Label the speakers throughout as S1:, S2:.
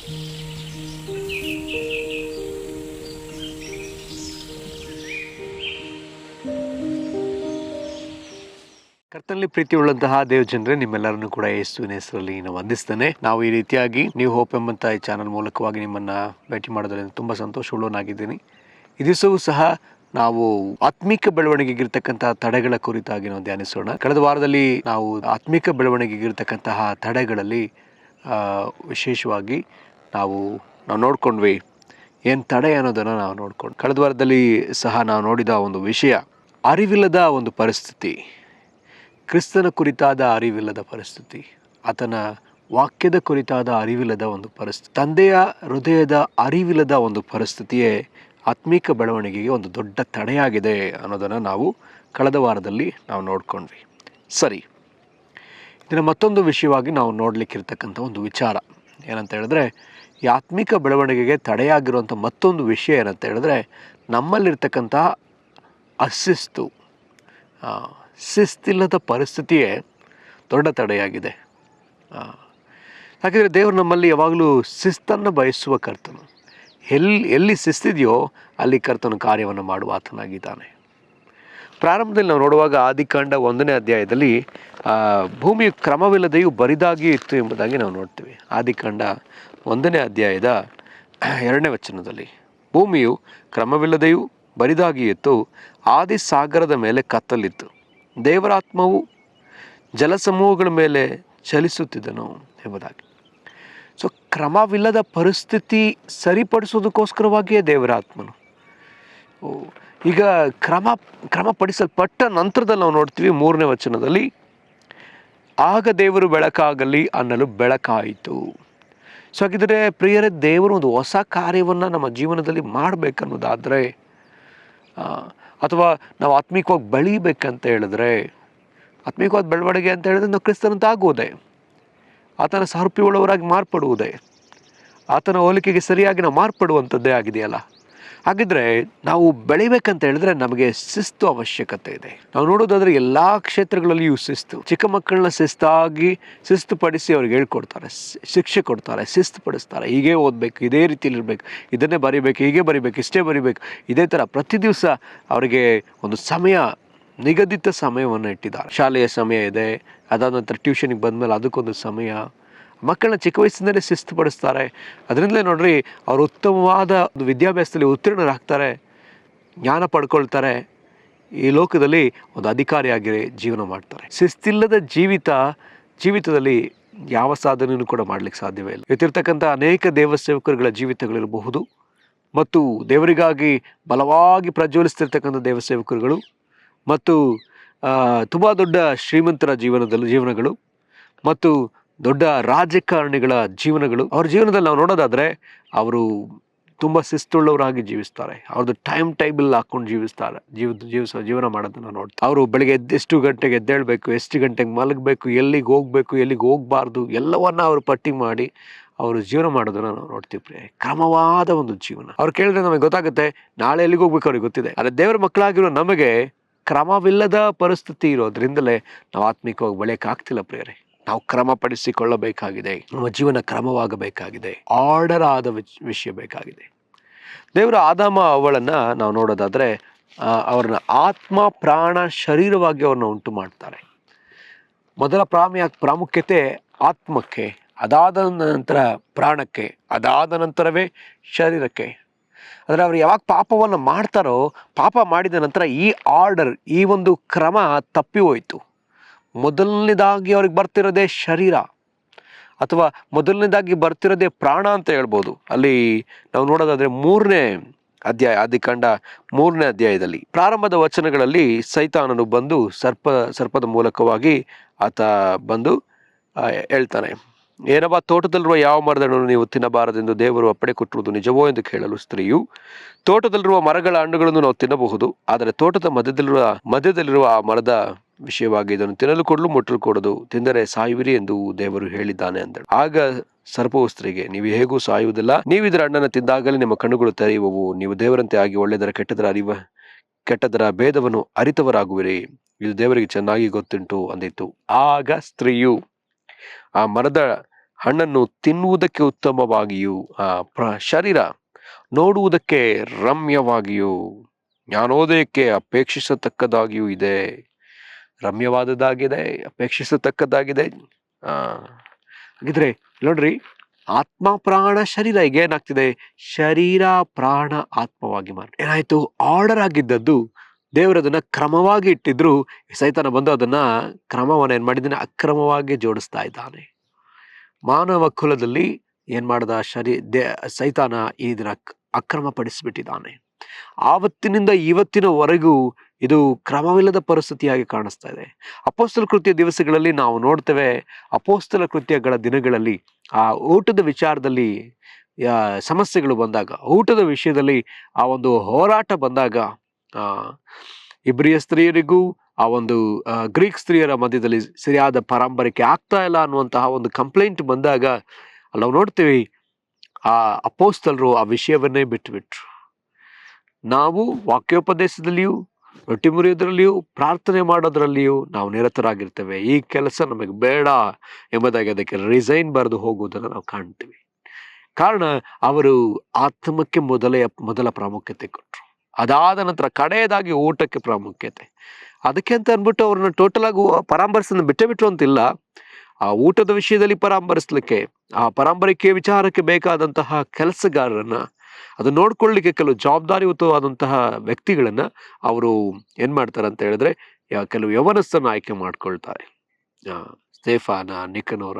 S1: ಕರ್ತನಲ್ಲಿ ಪ್ರೀತಿ ಉಳ್ಳಂತಹ ದೇವಜನರೇ, ನಿಮ್ಮೆಲ್ಲರನ್ನು ಕೂಡ ಯೇಸುವಿನ ಹೆಸರಲ್ಲಿ ನಾನು ವಂದಿಸ್ತೇನೆ. ನಾವು ಈ ರೀತಿಯಾಗಿ ನ್ಯೂ ಹೋಪ್ ಎಂಬಂತ ಈ ಚಾನಲ್ ಮೂಲಕವಾಗಿ ನಿಮ್ಮನ್ನ ಭೇಟಿ ಮಾಡೋದ್ರಿಂದ ತುಂಬಾ ಸಂತೋಷವುಳ್ಳವನಾಗಿದ್ದೀನಿ. ಈ ದಿವಸವೂ ಸಹ ನಾವು ಆತ್ಮಿಕ ಬೆಳವಣಿಗೆಗಿರ್ತಕ್ಕಂತಹ ತಡೆಗಳ ಕುರಿತಾಗಿ ನಾವು ಧ್ಯಾನಿಸೋಣ. ಕಳೆದ ವಾರದಲ್ಲಿ ನಾವು ಆತ್ಮಿಕ ಬೆಳವಣಿಗೆಗಿರ್ತಕ್ಕಂತಹ ತಡೆಗಳಲ್ಲಿ ವಿಶೇಷವಾಗಿ ನಾವು ನೋಡ್ಕೊಂಡ್ವಿ. ಏನು ತಡೆ ಅನ್ನೋದನ್ನು ನಾವು ನೋಡ್ಕೊಂಡು, ಕಳೆದ ವಾರದಲ್ಲಿ ಸಹ ನಾವು ನೋಡಿದ ಒಂದು ವಿಷಯ ಅರಿವಿಲ್ಲದ ಒಂದು ಪರಿಸ್ಥಿತಿ, ಕ್ರಿಸ್ತನ ಕುರಿತಾದ ಅರಿವಿಲ್ಲದ ಪರಿಸ್ಥಿತಿ, ಆತನ ವಾಕ್ಯದ ಕುರಿತಾದ ಅರಿವಿಲ್ಲದ ಒಂದು ಪರಿಸ್ಥಿತಿ, ತಂದೆಯ ಹೃದಯದ ಅರಿವಿಲ್ಲದ ಒಂದು ಪರಿಸ್ಥಿತಿಯೇ ಆತ್ಮೀಕ ಬೆಳವಣಿಗೆಗೆ ಒಂದು ದೊಡ್ಡ ತಡೆಯಾಗಿದೆ ಅನ್ನೋದನ್ನು ನಾವು ಕಳೆದ ವಾರದಲ್ಲಿ ನಾವು ನೋಡ್ಕೊಂಡ್ವಿ. ಸರಿ, ಇದನ್ನು ಮತ್ತೊಂದು ವಿಷಯವಾಗಿ ನಾವು ನೋಡಲಿಕ್ಕಿರ್ತಕ್ಕಂಥ ಒಂದು ವಿಚಾರ ಏನಂತ ಹೇಳಿದ್ರೆ, ಈ ಆತ್ಮಿಕ ಬೆಳವಣಿಗೆಗೆ ತಡೆಯಾಗಿರುವಂಥ ಮತ್ತೊಂದು ವಿಷಯ ಏನಂತ ಹೇಳಿದ್ರೆ, ನಮ್ಮಲ್ಲಿರ್ತಕ್ಕಂಥ ಅಶಿಸ್ತು, ಶಿಸ್ತಿಲ್ಲದ ಪರಿಸ್ಥಿತಿಯೇ ದೊಡ್ಡ ತಡೆಯಾಗಿದೆ. ಯಾಕೆಂದರೆ ದೇವರು ನಮ್ಮಲ್ಲಿ ಯಾವಾಗಲೂ ಶಿಸ್ತನ್ನು ಬಯಸುವ ಕರ್ತನು. ಎಲ್ಲಿ ಶಿಸ್ತಿದೆಯೋ ಅಲ್ಲಿ ಕರ್ತನು ಕಾರ್ಯವನ್ನು ಮಾಡುವ ಆತನಾಗಿದ್ದಾನೆ. ಪ್ರಾರಂಭದಲ್ಲಿ ನಾವು ನೋಡುವಾಗ ಆದಿಕಾಂಡ 1ನೇ ಅಧ್ಯಾಯದಲ್ಲಿ ಭೂಮಿಯು ಕ್ರಮವಿಲ್ಲದೆಯೂ ಬರಿದಾಗಿ ಇತ್ತು ಎಂಬುದಾಗಿ ನಾವು ನೋಡ್ತೀವಿ. ಆದಿಕಾಂಡ 1ನೇ ಅಧ್ಯಾಯದ 2ನೇ ವಚನದಲ್ಲಿ ಭೂಮಿಯು ಕ್ರಮವಿಲ್ಲದೆಯೂ ಬರಿದಾಗಿ ಇತ್ತು, ಆದಿ ಸಾಗರದ ಮೇಲೆ ಕತ್ತಲಿತ್ತು, ದೇವರಾತ್ಮವು ಜಲಸಮೂಹಗಳ ಮೇಲೆ ಚಲಿಸುತ್ತಿದ್ದನು ಎಂಬುದಾಗಿ. ಸೊ ಕ್ರಮವಿಲ್ಲದ ಪರಿಸ್ಥಿತಿ ಸರಿಪಡಿಸೋದಕ್ಕೋಸ್ಕರವಾಗಿಯೇ ದೇವರಾತ್ಮನು. ಈಗ ಕ್ರಮಪಡಿಸಲ್ಪಟ್ಟ ನಂತರದಲ್ಲಿ ನಾವು ನೋಡ್ತೀವಿ 3ನೇ ವಚನದಲ್ಲಿ, ಆಗ ದೇವರು ಬೆಳಕಾಗಲಿ ಅನ್ನಲು ಬೆಳಕಾಯಿತು. ಸೊ ಹಾಗಿದ್ರೆ ಪ್ರಿಯರೇ, ದೇವರು ಒಂದು ಹೊಸ ಕಾರ್ಯವನ್ನು ನಮ್ಮ ಜೀವನದಲ್ಲಿ ಮಾಡಬೇಕನ್ನೋದಾದರೆ, ಅಥವಾ ನಾವು ಆತ್ಮಿಕವಾಗಿ ಬೆಳೀಬೇಕಂತ ಹೇಳಿದ್ರೆ, ಆತ್ಮಿಕವಾದ ಬೆಳವಣಿಗೆ ಅಂತ ಹೇಳಿದ್ರೆ ನಾವು ಕ್ರಿಸ್ತನಂತ ಆಗುವುದೇ, ಆತನ ಸಾರೂಪ್ಯವುಳ್ಳವರಾಗಿ ಮಾರ್ಪಡುವುದೇ, ಆತನ ಹೋಲಿಕೆಗೆ ಸರಿಯಾಗಿ ನಾವು ಮಾರ್ಪಡುವಂಥದ್ದೇ ಆಗಿದೆಯಲ್ಲ. ಹಾಗಿದ್ರೆ ನಾವು ಬೆಳಿಬೇಕಂತ ಹೇಳಿದ್ರೆ ನಮಗೆ ಶಿಸ್ತು ಅವಶ್ಯಕತೆ ಇದೆ. ನಾವು ನೋಡೋದಾದ್ರೆ ಎಲ್ಲ ಕ್ಷೇತ್ರಗಳಲ್ಲಿಯೂ ಶಿಸ್ತು. ಚಿಕ್ಕ ಮಕ್ಕಳನ್ನ ಶಿಸ್ತುಪಡಿಸಿ ಅವ್ರಿಗೆ ಹೇಳ್ಕೊಡ್ತಾರೆ, ಶಿಕ್ಷೆ ಕೊಡ್ತಾರೆ, ಶಿಸ್ತು ಪಡಿಸ್ತಾರೆ. ಹೀಗೆ ಓದಬೇಕು, ಇದೇ ರೀತಿಯಲ್ಲಿ ಇರಬೇಕು, ಇದನ್ನೇ ಬರಿಬೇಕು, ಹೀಗೆ ಬರಿಬೇಕು, ಇಷ್ಟೇ ಬರಿಬೇಕು, ಇದೇ ಥರ ಪ್ರತಿ ದಿವಸ ಅವರಿಗೆ ಒಂದು ಸಮಯ, ನಿಗದಿತ ಸಮಯವನ್ನು ಇಟ್ಟಿದ್ದಾರೆ. ಶಾಲೆಯ ಸಮಯ ಇದೆ, ಅದಾದ ನಂತರ ಟ್ಯೂಷನಿಗೆ ಬಂದಮೇಲೆ ಅದಕ್ಕೊಂದು ಸಮಯ. ಮಕ್ಕಳನ್ನ ಚಿಕ್ಕ ವಯಸ್ಸಿನಲ್ಲೇ ಶಿಸ್ತುಪಡಿಸ್ತಾರೆ. ಅದರಿಂದಲೇ ನೋಡ್ರಿ, ಅವರು ಉತ್ತಮವಾದ ಒಂದು ವಿದ್ಯಾಭ್ಯಾಸದಲ್ಲಿ ಉತ್ತೀರ್ಣರಾಗ್ತಾರೆ, ಜ್ಞಾನ ಪಡ್ಕೊಳ್ತಾರೆ, ಈ ಲೋಕದಲ್ಲಿ ಒಂದು ಅಧಿಕಾರಿಯಾಗಿ ಜೀವನ ಮಾಡ್ತಾರೆ. ಶಿಸ್ತಿಲ್ಲದ ಜೀವಿತದಲ್ಲಿ ಯಾವ ಸಾಧನೆಯೂ ಕೂಡ ಮಾಡ್ಲಿಕ್ಕೆ ಸಾಧ್ಯವೇ ಇಲ್ಲ. ಇವತ್ತಿರ್ತಕ್ಕಂಥ ಅನೇಕ ದೇವಸೇವಕರುಗಳ ಜೀವಿತಗಳಿರಬಹುದು, ಮತ್ತು ದೇವರಿಗಾಗಿ ಬಲವಾಗಿ ಪ್ರಜ್ವಲಿಸ್ತಿರ್ತಕ್ಕಂಥ ದೇವಸೇವಕರುಗಳು, ಮತ್ತು ತುಂಬ ದೊಡ್ಡ ಶ್ರೀಮಂತರ ಜೀವನಗಳು, ಮತ್ತು ದೊಡ್ಡ ರಾಜಕಾರಣಿಗಳ ಜೀವನಗಳು. ಅವ್ರ ಜೀವನದಲ್ಲಿ ನಾವು ನೋಡೋದಾದರೆ ಅವರು ತುಂಬ ಶಿಸ್ತುಳ್ಳವರಾಗಿ ಜೀವಿಸ್ತಾರೆ. ಅವ್ರದ್ದು ಟೈಮ್ ಟೇಬಲ್ ಹಾಕ್ಕೊಂಡು ಜೀವನ ಮಾಡೋದನ್ನು ನೋಡ್ತಾರೆ. ಅವರು ಬೆಳಗ್ಗೆ ಎಷ್ಟು ಗಂಟೆಗೆ ಎದ್ದೇಳಬೇಕು, ಎಷ್ಟು ಗಂಟೆಗೆ ಮಲಗಬೇಕು, ಎಲ್ಲಿಗೆ ಹೋಗಬೇಕು, ಎಲ್ಲಿಗೆ ಹೋಗಬಾರ್ದು, ಎಲ್ಲವನ್ನ ಅವರು ಪಟ್ಟಿ ಮಾಡಿ ಅವರು ಜೀವನ ಮಾಡೋದನ್ನು ನಾವು ನೋಡ್ತೀವಿ. ಕ್ರಮವಾದ ಒಂದು ಜೀವನ. ಅವ್ರು ಕೇಳಿದ್ರೆ ನಮಗೆ ಗೊತ್ತಾಗುತ್ತೆ ನಾಳೆ ಎಲ್ಲಿಗೆ ಹೋಗ್ಬೇಕು ಅವ್ರಿಗೆ ಗೊತ್ತಿದೆ. ಆದರೆ ದೇವರ ಮಕ್ಕಳಾಗಿರೋ ನಮಗೆ ಕ್ರಮವಿಲ್ಲದ ಪರಿಸ್ಥಿತಿ ಇರೋದ್ರಿಂದಲೇ ನಾವು ಆತ್ಮಿಕವಾಗಿ ಬೆಳೆಯೋಕ್ಕಾಗ್ತಿಲ್ಲ ಪ್ರಿಯರೇ. ನಾವು ಕ್ರಮಪಡಿಸಿಕೊಳ್ಳಬೇಕಾಗಿದೆ. ನಮ್ಮ ಜೀವನ ಕ್ರಮವಾಗಬೇಕಾಗಿದೆ. ಆರ್ಡರ್ ಆದ ವಿಷಯ ಬೇಕಾಗಿದೆ. ದೇವರು ಆದಾಮ ಅವಳನ್ನು ನಾವು ನೋಡೋದಾದರೆ ಅವ್ರನ್ನ ಆತ್ಮ, ಪ್ರಾಣ, ಶರೀರವಾಗಿ ಅವ್ರನ್ನ ಉಂಟು ಮಾಡ್ತಾರೆ. ಮೊದಲ ಪ್ರಾಮುಖ್ಯತೆ ಆತ್ಮಕ್ಕೆ, ಅದಾದ ನಂತರ ಪ್ರಾಣಕ್ಕೆ, ಅದಾದ ನಂತರವೇ ಶರೀರಕ್ಕೆ. ಅಂದರೆ ಅವರು ಯಾವಾಗ ಪಾಪವನ್ನು ಮಾಡ್ತಾರೋ, ಪಾಪ ಮಾಡಿದ ನಂತರ ಈ ಆರ್ಡರ್, ಈ ಒಂದು ಕ್ರಮ ತಪ್ಪಿ ಹೋಯಿತು. ಮೊದಲನೇದಾಗಿ ಅವ್ರಿಗೆ ಬರ್ತಿರೋದೇ ಶರೀರ, ಅಥವಾ ಮೊದಲನೇದಾಗಿ ಬರ್ತಿರೋದೇ ಪ್ರಾಣ ಅಂತ ಹೇಳ್ಬೋದು. ಅಲ್ಲಿ ನಾವು ನೋಡೋದಾದ್ರೆ 3ನೇ ಅಧ್ಯಾಯ, ಆದಿಕಾಂಡ 3ನೇ ಅಧ್ಯಾಯದಲ್ಲಿ ಪ್ರಾರಂಭದ ವಚನಗಳಲ್ಲಿ ಸೈತಾನನು ಬಂದು ಸರ್ಪದ ಮೂಲಕವಾಗಿ ಆತ ಬಂದು ಹೇಳ್ತಾನೆ, ಏನಪ್ಪ, ತೋಟದಲ್ಲಿರುವ ಯಾವ ಮರದನ್ನು ನೀವು ತಿನ್ನಬಾರದೆಂದು ದೇವರು ಅಪ್ಪಣೆ ಕೊಟ್ಟಿರುವುದು ನಿಜವೋ ಎಂದು ಕೇಳಲು ಸ್ತ್ರೀಯು, ತೋಟದಲ್ಲಿರುವ ಮರಗಳ ಹಣ್ಣುಗಳನ್ನು ನಾವು ತಿನ್ನಬಹುದು, ಆದರೆ ತೋಟದ ಮಧ್ಯದಲ್ಲಿರುವ ಆ ಮರದ ವಿಷಯವಾಗಿ ಇದನ್ನು ತಿನ್ನಲು ಕೊಡಲು ಮುಟ್ಟಲು ಕೊಡದು, ತಿಂದರೆ ಸಾಯುವಿರಿ ಎಂದು ದೇವರು ಹೇಳಿದ್ದಾನೆ ಅಂದಳು. ಆಗ ಸರ್ಪವು ಸ್ತ್ರೀಗೆ, ನೀವು ಹೇಗೂ ಸಾಯುವುದಿಲ್ಲ, ನೀವು ಇದರ ಹಣ್ಣನ್ನು ತಿಂದಾಗಲೇ ನಿಮ್ಮ ಕಣ್ಣುಗಳು ತೆರೆಯುವವು, ನೀವು ದೇವರಂತೆ ಆಗಿ ಒಳ್ಳೆದರ ಕೆಟ್ಟದರ ಭೇದವನ್ನು ಅರಿತವರಾಗುವಿರಿ, ಇದು ದೇವರಿಗೆ ಚೆನ್ನಾಗಿ ಗೊತ್ತುಂಟು ಅಂದಿತ್ತು. ಆಗ ಸ್ತ್ರೀಯು ಆ ಮರದ ಹಣ್ಣನ್ನು ತಿನ್ನುವುದಕ್ಕೆ ಉತ್ತಮವಾಗಿಯೂ ಶರೀರ ನೋಡುವುದಕ್ಕೆ ರಮ್ಯವಾಗಿಯೂ ಜ್ಞಾನೋದಯಕ್ಕೆ ಅಪೇಕ್ಷಿಸತಕ್ಕದಾಗಿಯೂ ಇದೆ. ರಮ್ಯವಾದದ್ದಾಗಿದೆ, ಅಪೇಕ್ಷಿಸತಕ್ಕದ್ದಾಗಿದೆ. ಹಾಗಿದ್ರೆ ನೋಡ್ರಿ, ಆತ್ಮ ಪ್ರಾಣ ಶರೀರ ಈಗ ಏನಾಗ್ತಿದೆ? ಶರೀರ ಪ್ರಾಣ ಆತ್ಮವಾಗಿ ಏನಾಯ್ತು? ಆರ್ಡರ್ ಆಗಿದ್ದದ್ದು ದೇವರದನ್ನ ಕ್ರಮವಾಗಿ ಇಟ್ಟಿದ್ರು, ಸೈತಾನ ಬಂದು ಅದನ್ನ ಕ್ರಮವನ್ನ ಏನ್ ಮಾಡಿದ್ದಾನೆ? ಅಕ್ರಮವಾಗಿ ಜೋಡಿಸ್ತಾ ಇದ್ದಾನೆ. ಮಾನವ ಕುಲದಲ್ಲಿ ಏನ್ ಮಾಡ್ದ? ಸೈತಾನ ಇದನ್ನ ಅಕ್ರಮ ಪಡಿಸ್ಬಿಟ್ಟಿದ್ದಾನೆ. ಆವತ್ತಿನಿಂದ ಇವತ್ತಿನವರೆಗೂ ಇದು ಕ್ರಮವಿಲ್ಲದ ಪರಿಸ್ಥಿತಿಯಾಗಿ ಕಾಣಿಸ್ತಾ ಇದೆ. ಅಪೊಸ್ತಲ ಕೃತ್ಯ ದಿವಸಗಳಲ್ಲಿ ನಾವು ನೋಡ್ತೇವೆ, ಅಪೊಸ್ತಲ ಕೃತ್ಯಗಳ ದಿನಗಳಲ್ಲಿ ಆ ಊಟದ ವಿಚಾರದಲ್ಲಿ ಸಮಸ್ಯೆಗಳು ಬಂದಾಗ, ಊಟದ ವಿಷಯದಲ್ಲಿ ಆ ಒಂದು ಹೋರಾಟ ಬಂದಾಗ, ಇಬ್ರಿಯ ಸ್ತ್ರೀಯರಿಗೂ ಆ ಒಂದು ಗ್ರೀಕ್ ಸ್ತ್ರೀಯರ ಮಧ್ಯದಲ್ಲಿ ಸರಿಯಾದ ಪರಂಪರೆಗೆ ಆಗ್ತಾ ಇಲ್ಲ ಅನ್ನುವಂತಹ ಒಂದು ಕಂಪ್ಲೇಂಟ್ ಬಂದಾಗ ನಾವು ನೋಡ್ತೀವಿ, ಆ ಅಪೊಸ್ತಲರು ಆ ವಿಷಯವನ್ನೇ ಬಿಟ್ಟುಬಿಟ್ರು. ನಾವು ವಾಕ್ಯೋಪದೇಶದಲ್ಲಿಯೂ, ರೊಟ್ಟಿ ಮುರಿಯೋದ್ರಲ್ಲಿಯೂ, ಪ್ರಾರ್ಥನೆ ಮಾಡೋದ್ರಲ್ಲಿಯೂ ನಾವು ನಿರತರಾಗಿರ್ತೇವೆ. ಈ ಕೆಲಸ ನಮಗೆ ಬೇಡ ಎಂಬುದಾಗಿ ಅದಕ್ಕೆ ರಿಸೈನ್ ಬರೆದು ಹೋಗುವುದನ್ನು ನಾವು ಕಾಣ್ತೀವಿ. ಕಾರಣ, ಅವರು ಆತ್ಮಕ್ಕೆ ಮೊದಲ ಪ್ರಾಮುಖ್ಯತೆ ಕೊಟ್ಟರು. ಅದಾದ ನಂತರ ಕಡೆಯದಾಗಿ ಊಟಕ್ಕೆ ಪ್ರಾಮುಖ್ಯತೆ. ಅದಕ್ಕೆ ಅಂತ ಅಂದ್ಬಿಟ್ಟು ಅವ್ರನ್ನ ಟೋಟಲ್ ಆಗಿ ಪರಾಮರ್ಶನ ಬಿಟ್ಟರು ಅಂತಿಲ್ಲ. ಆ ಊಟದ ವಿಷಯದಲ್ಲಿ ಪರಾಮರ್ಶಲಿಕ್ಕೆ, ಆ ಪರಾಂಪರಿಕೆ ವಿಚಾರಕ್ಕೆ ಬೇಕಾದಂತಹ ಕೆಲಸಗಾರರನ್ನ, ಅದು ನೋಡ್ಕೊಳ್ಳಿಕ್ಕೆ ಕೆಲವು ಜವಾಬ್ದಾರಿಯುತವಾದಂತಹ ವ್ಯಕ್ತಿಗಳನ್ನ ಅವರು ಏನ್ ಮಾಡ್ತಾರೆ ಅಂತ ಹೇಳಿದ್ರೆ, ಕೆಲವು ಯವನಸ್ಥರನ್ನ ಆಯ್ಕೆ ಮಾಡ್ಕೊಳ್ತಾರೆ. ಸ್ಟೇಫಾನ, ನಿಕನೋರ,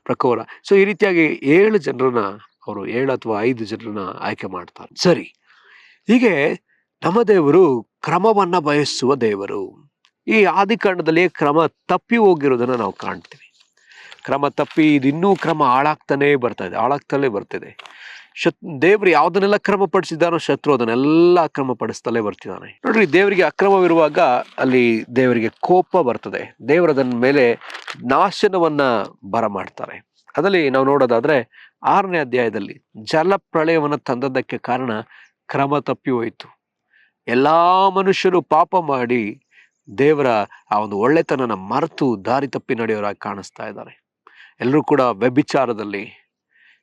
S1: ಪ್ರಕೋರ. ಸೊ ಈ ರೀತಿಯಾಗಿ 7 ಜನರನ್ನ ಅವರು 7 ಅಥವಾ 5 ಜನರನ್ನ ಆಯ್ಕೆ ಮಾಡ್ತಾರೆ. ಸರಿ, ಹೀಗೆ ನಮ್ಮ ದೇವರು ಕ್ರಮವನ್ನ ಬಯಸುವ ದೇವರು. ಈ ಆದಿಕಾಂಡದಲ್ಲಿ ಕ್ರಮ ತಪ್ಪಿ ಹೋಗಿರೋದನ್ನ ನಾವು ಕಾಣ್ತೀವಿ. ಕ್ರಮ ತಪ್ಪಿ ಇದು ಇನ್ನೂ ಕ್ರಮ ಹಾಳಾಗ್ತಾನೆ ಬರ್ತಿದೆ. ದೇವ್ರು ಯಾವ್ದನ್ನೆಲ್ಲ ಕ್ರಮಪಡಿಸಿದಾನೋ ಶತ್ರು ಅದನ್ನೆಲ್ಲ ಅಕ್ರಮಪಡಿಸ್ತಲೇ ಬರ್ತಿದ್ದಾನೆ. ನೋಡ್ರಿ, ದೇವರಿಗೆ ಅಕ್ರಮವಿರುವಾಗ ಅಲ್ಲಿ ದೇವರಿಗೆ ಕೋಪ ಬರ್ತದೆ. ದೇವರದನ್ನ ಮೇಲೆ ನಾಶನವನ್ನ ಬರಮಾಡ್ತಾರೆ. ಅದರಲ್ಲಿ ನಾವು ನೋಡೋದಾದ್ರೆ 6ನೇ ಅಧ್ಯಾಯದಲ್ಲಿ ಜಲ ಪ್ರಳಯವನ್ನ ತಂದದ್ದಕ್ಕೆ ಕಾರಣ ಕ್ರಮ ತಪ್ಪಿ ಹೋಯಿತು. ಎಲ್ಲಾ ಮನುಷ್ಯರು ಪಾಪ ಮಾಡಿ ದೇವರ ಆ ಒಂದು ಒಳ್ಳೆತನನ ಮರೆತು ದಾರಿ ತಪ್ಪಿ ನಡೆಯೋರಾಗಿ ಕಾಣಿಸ್ತಾ ಇದ್ದಾರೆ. ಎಲ್ಲರೂ ಕೂಡ ವ್ಯಭಿಚಾರದಲ್ಲಿ,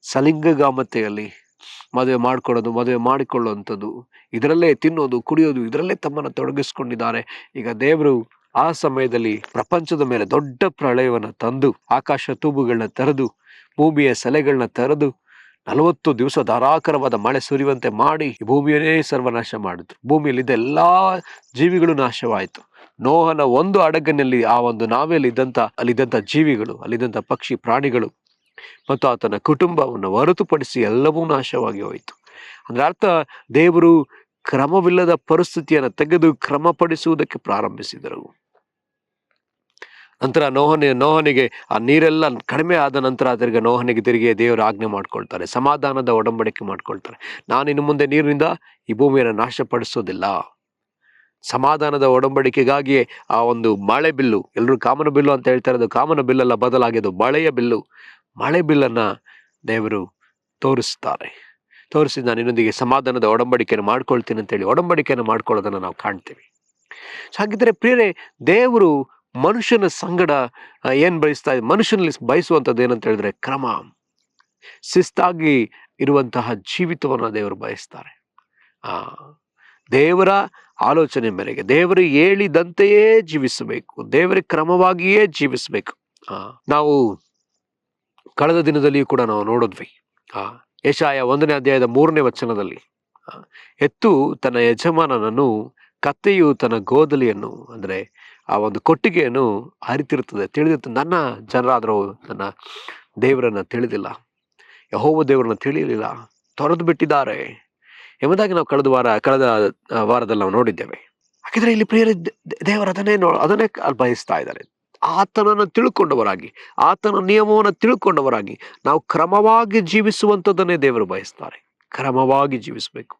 S1: ಸಲಿಂಗಗಾಮತೆಯಲ್ಲಿ, ಮದುವೆ ಮಾಡಿಕೊಳ್ಳುವಂಥದ್ದು, ಇದರಲ್ಲೇ ತಿನ್ನೋದು, ಕುಡಿಯೋದು, ಇದರಲ್ಲೇ ತಮ್ಮನ್ನು ತೊಡಗಿಸ್ಕೊಂಡಿದ್ದಾರೆ. ಈಗ ದೇವರು ಆ ಸಮಯದಲ್ಲಿ ಪ್ರಪಂಚದ ಮೇಲೆ ದೊಡ್ಡ ಪ್ರಳಯವನ್ನು ತಂದು, ಆಕಾಶ ತೂಬುಗಳನ್ನ ತೆರೆದು, ಭೂಮಿಯ ಸೆಲೆಗಳನ್ನ ತೆರೆದು 40 ದಿವಸ ಧಾರಾಕಾರವಾದ ಮಳೆ ಸುರಿಯುವಂತೆ ಮಾಡಿ ಭೂಮಿಯನ್ನೇ ಸರ್ವನಾಶ ಮಾಡಿದ್ರು. ಭೂಮಿಯಲ್ಲಿದ್ದ ಎಲ್ಲಾ ಜೀವಿಗಳು ನಾಶವಾಯಿತು. ನೋಹನ ಒಂದು ಹಡಗಿನಲ್ಲಿ, ಆ ಒಂದು ನಾವೆಯಲ್ಲಿ ಅಲ್ಲಿದ್ದಂಥ ಜೀವಿಗಳು, ಅಲ್ಲಿದ್ದಂಥ ಪಕ್ಷಿ ಪ್ರಾಣಿಗಳು ಮತ್ತು ಆತನ ಕುಟುಂಬವನ್ನು ಹೊರತುಪಡಿಸಿ ಎಲ್ಲವೂ ನಾಶವಾಗಿ ಹೋಯಿತು. ಅಂದ್ರೆ ಅರ್ಥ, ದೇವರು ಕ್ರಮವಿಲ್ಲದ ಪರಿಸ್ಥಿತಿಯನ್ನು ತೆಗೆದು ಕ್ರಮಪಡಿಸುವುದಕ್ಕೆ ಪ್ರಾರಂಭಿಸಿದರು. ನಂತರ ನೋಹನಿಗೆ ಆ ನೀರೆಲ್ಲ ಕಡಿಮೆ ಆದ ನಂತರ ತಿರುಗಿ ದೇವರು ಆಜ್ಞೆ ಮಾಡ್ಕೊಳ್ತಾರೆ, ಸಮಾಧಾನದ ಒಡಂಬಡಿಕೆ ಮಾಡ್ಕೊಳ್ತಾರೆ. ನಾನಿನ್ನು ಮುಂದೆ ನೀರಿನಿಂದ ಈ ಭೂಮಿಯನ್ನು ನಾಶಪಡಿಸೋದಿಲ್ಲ. ಸಮಾಧಾನದ ಒಡಂಬಡಿಕೆಗಾಗಿಯೇ ಆ ಒಂದು ಮಳೆ ಬಿಲ್ಲು, ಎಲ್ಲರೂ ಕಾಮನ ಬಿಲ್ಲು ಅಂತ ಹೇಳ್ತಾ ಇರೋದು ಕಾಮನ ಬಿಲ್ಲಲ್ಲ, ಬದಲಾಗಿದ್ದು ಮಳೆಯ ಬಿಲ್ಲು. ಮಳೆ ಬಿಲ್ಲನ್ನ ದೇವರು ತೋರಿಸಿ ನಾನು ಇನ್ನೊಂದಿಗೆ ಸಮಾಧಾನದ ಒಡಂಬಡಿಕೆಯನ್ನು ಮಾಡ್ಕೊಳ್ತೀನಿ ಅಂತೇಳಿ ಒಡಂಬಡಿಕೆಯನ್ನು ಮಾಡ್ಕೊಳ್ಳೋದನ್ನ ನಾವು ಕಾಣ್ತೀವಿ. ಹಾಗಿದ್ರೆ ಪ್ರಿಯರೇ, ದೇವರು ಮನುಷ್ಯನ ಸಂಗಡ ಮನುಷ್ಯನಲ್ಲಿ ಬಯಸುವಂಥದ್ದು ಏನಂತ ಹೇಳಿದ್ರೆ ಕ್ರಮ, ಶಿಸ್ತಾಗಿ ಇರುವಂತಹ ಜೀವಿತವನ್ನ ದೇವರು ಬಯಸ್ತಾರೆ. ದೇವರ ಆಲೋಚನೆ ಮೇರೆಗೆ ದೇವರು ಹೇಳಿದಂತೆಯೇ ಜೀವಿಸಬೇಕು, ದೇವರ ಕ್ರಮವಾಗಿಯೇ ಜೀವಿಸಬೇಕು. ನಾವು ಕಳೆದ ದಿನದಲ್ಲಿಯೂ ಕೂಡ ನಾವು ನೋಡಿದ್ವಿ, ಯೆಶಾಯ 1ನೇ ಅಧ್ಯಾಯದ 3ನೇ ವಚನದಲ್ಲಿ, ಎತ್ತು ತನ್ನ ಯಜಮಾನನನ್ನು, ಕತ್ತೆಯು ತನ್ನ ಗೋದಲಿಯನ್ನು, ಅಂದ್ರೆ ಆ ಒಂದು ಕೊಟ್ಟಿಗೆಯನ್ನು ಹರಿತಿರುತ್ತದೆ, ತಿಳಿದಿರ್ತದೆ. ನನ್ನ ಜನರಾದರೂ ನನ್ನ ದೇವರನ್ನ ತಿಳಿದಿಲ್ಲ, ಯೆಹೋವ ದೇವರನ್ನ ತಿಳಿಯಲಿಲ್ಲ, ತೊರೆದು ಬಿಟ್ಟಿದ್ದಾರೆ ಎಂಬುದಾಗಿ ನಾವು ಕಳೆದ ವಾರದಲ್ಲಿ ನಾವು ನೋಡಿದ್ದೇವೆ. ಹಾಗಿದ್ರೆ ಇಲ್ಲಿ ಪ್ರಿಯರೇ, ದೇವರು ಅದನ್ನೇ ಬಯಸ್ತಾ ಇದ್ದಾರೆ. ಆತನನ್ನು ತಿಳ್ಕೊಂಡವರಾಗಿ, ಆತನ ನಿಯಮವನ್ನು ತಿಳ್ಕೊಂಡವರಾಗಿ ನಾವು ಕ್ರಮವಾಗಿ ಜೀವಿಸುವಂಥದ್ದನ್ನೇ ದೇವರು ಬಯಸ್ತಾರೆ. ಕ್ರಮವಾಗಿ ಜೀವಿಸಬೇಕು,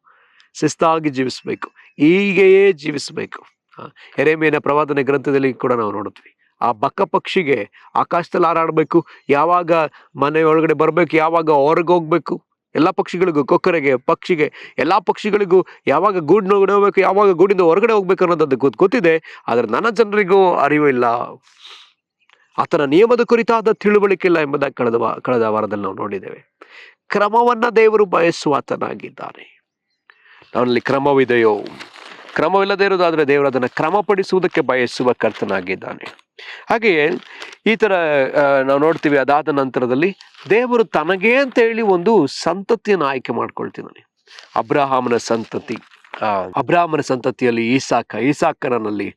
S1: ಶಿಸ್ತಾಗಿ ಜೀವಿಸಬೇಕು, ಹೀಗೆಯೇ ಜೀವಿಸಬೇಕು. ಯೆರೆಮೀಯನ ಪ್ರವಾದನೆ ಗ್ರಂಥದಲ್ಲಿ ಕೂಡ ನಾವು ನೋಡುತ್ತೀವಿ, ಆ ಬಕ್ಕ ಪಕ್ಷಿಗೆ ಆಕಾಶದಲ್ಲಿ ಹಾರಾಡಬೇಕು, ಯಾವಾಗ ಮನೆ ಒಳಗಡೆ ಬರಬೇಕು, ಯಾವಾಗ ಹೊರಗೆ ಹೋಗ್ಬೇಕು, ಎಲ್ಲ ಪಕ್ಷಿಗಳಿಗೂ, ಕೊಕ್ಕರೆಗೆ, ಪಕ್ಷಿಗೆ, ಎಲ್ಲಾ ಪಕ್ಷಿಗಳಿಗೂ ಯಾವಾಗ ಗೂಡಿನೊಳಗಡೆ ಹೋಗ್ಬೇಕು, ಯಾವಾಗ ಗೂಡಿಂದ ಹೊರಗಡೆ ಹೋಗ್ಬೇಕು ಅನ್ನೋದದ್ದು ಗೊತ್ತಿದೆ. ಆದ್ರೆ ನನ್ನ ಜನರಿಗೂ ಅರಿವು ಇಲ್ಲ. ಆತನ ನಿಯಮದ ಕುರಿತಾದ ತಿಳುವಳಿಕೆ ಇಲ್ಲ ಎಂಬುದಾಗಿ ಕಳೆದ ವಾರದಲ್ಲಿ ನಾವು ನೋಡಿದ್ದೇವೆ. ಕ್ರಮವನ್ನ ದೇವರು ಬಯಸುವ ಆತನಾಗಿದ್ದಾನೆ. ಅವನಲ್ಲಿ ಕ್ರಮವಿದೆಯೋ? ಕ್ರಮವಿಲ್ಲದೆ ಇರೋದಾದ್ರೆ ದೇವರು ಅದನ್ನು ಕ್ರಮಪಡಿಸುವುದಕ್ಕೆ ಬಯಸುವ ಕರ್ತನಾಗಿದ್ದಾನೆ. ಹಾಗೆಯೇ ಈ ತರ ನಾವು ನೋಡ್ತೀವಿ. ಅದಾದ ನಂತರದಲ್ಲಿ ದೇವರು ತನಗೇ ಅಂತ ಹೇಳಿ ಒಂದು ಸಂತತಿಯನ್ನು ಆಯ್ಕೆ ಮಾಡ್ಕೊಳ್ತಿದ್ದಾನೆ. ಅಬ್ರಹಾಮನ ಸಂತತಿಯಲ್ಲಿ ಈಸಾಕನಲ್ಲಿ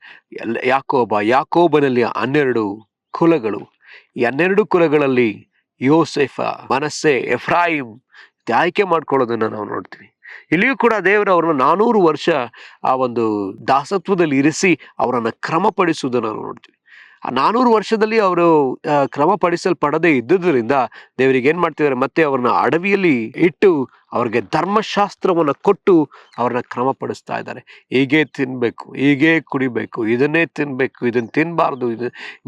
S1: ಯಾಕೋಬನಲ್ಲಿ 12 ಕುಲಗಳು. ಈ 12 ಕುಲಗಳಲ್ಲಿ ಯೋಸೆಫ, ಮನಸ್ಸೆ, ಎಫ್ರಾಯಿಮ್ ಆಯ್ಕೆ ಮಾಡ್ಕೊಳ್ಳೋದನ್ನ ನಾವು ನೋಡ್ತೀವಿ. ಇಲ್ಲಿಯೂ ಕೂಡ ದೇವರು ಅವ್ರನ್ನ 400 ವರ್ಷ ಆ ಒಂದು ದಾಸತ್ವದಲ್ಲಿ ಇರಿಸಿ ಅವರನ್ನ ಕ್ರಮಪಡಿಸುವುದನ್ನು ನಾವು ನೋಡ್ತೀವಿ. ಆ 400 ವರ್ಷದಲ್ಲಿ ಅವರು ಕ್ರಮಪಡಿಸಲ್ಪಡದೇ ಇದ್ದುದರಿಂದ ದೇವರಿಗೆ ಏನ್ ಮಾಡ್ತಿದ್ದಾರೆ, ಮತ್ತೆ ಅವ್ರನ್ನ ಅಡವಿಯಲ್ಲಿ ಇಟ್ಟು ಅವ್ರಿಗೆ ಧರ್ಮಶಾಸ್ತ್ರವನ್ನ ಕೊಟ್ಟು ಅವ್ರನ್ನ ಕ್ರಮಪಡಿಸ್ತಾ ಇದ್ದಾರೆ. ಹೀಗೆ ತಿನ್ಬೇಕು, ಹೀಗೆ ಕುಡಿಬೇಕು, ಇದನ್ನೇ ತಿನ್ಬೇಕು, ಇದನ್ನ ತಿನ್ಬಾರ್ದು,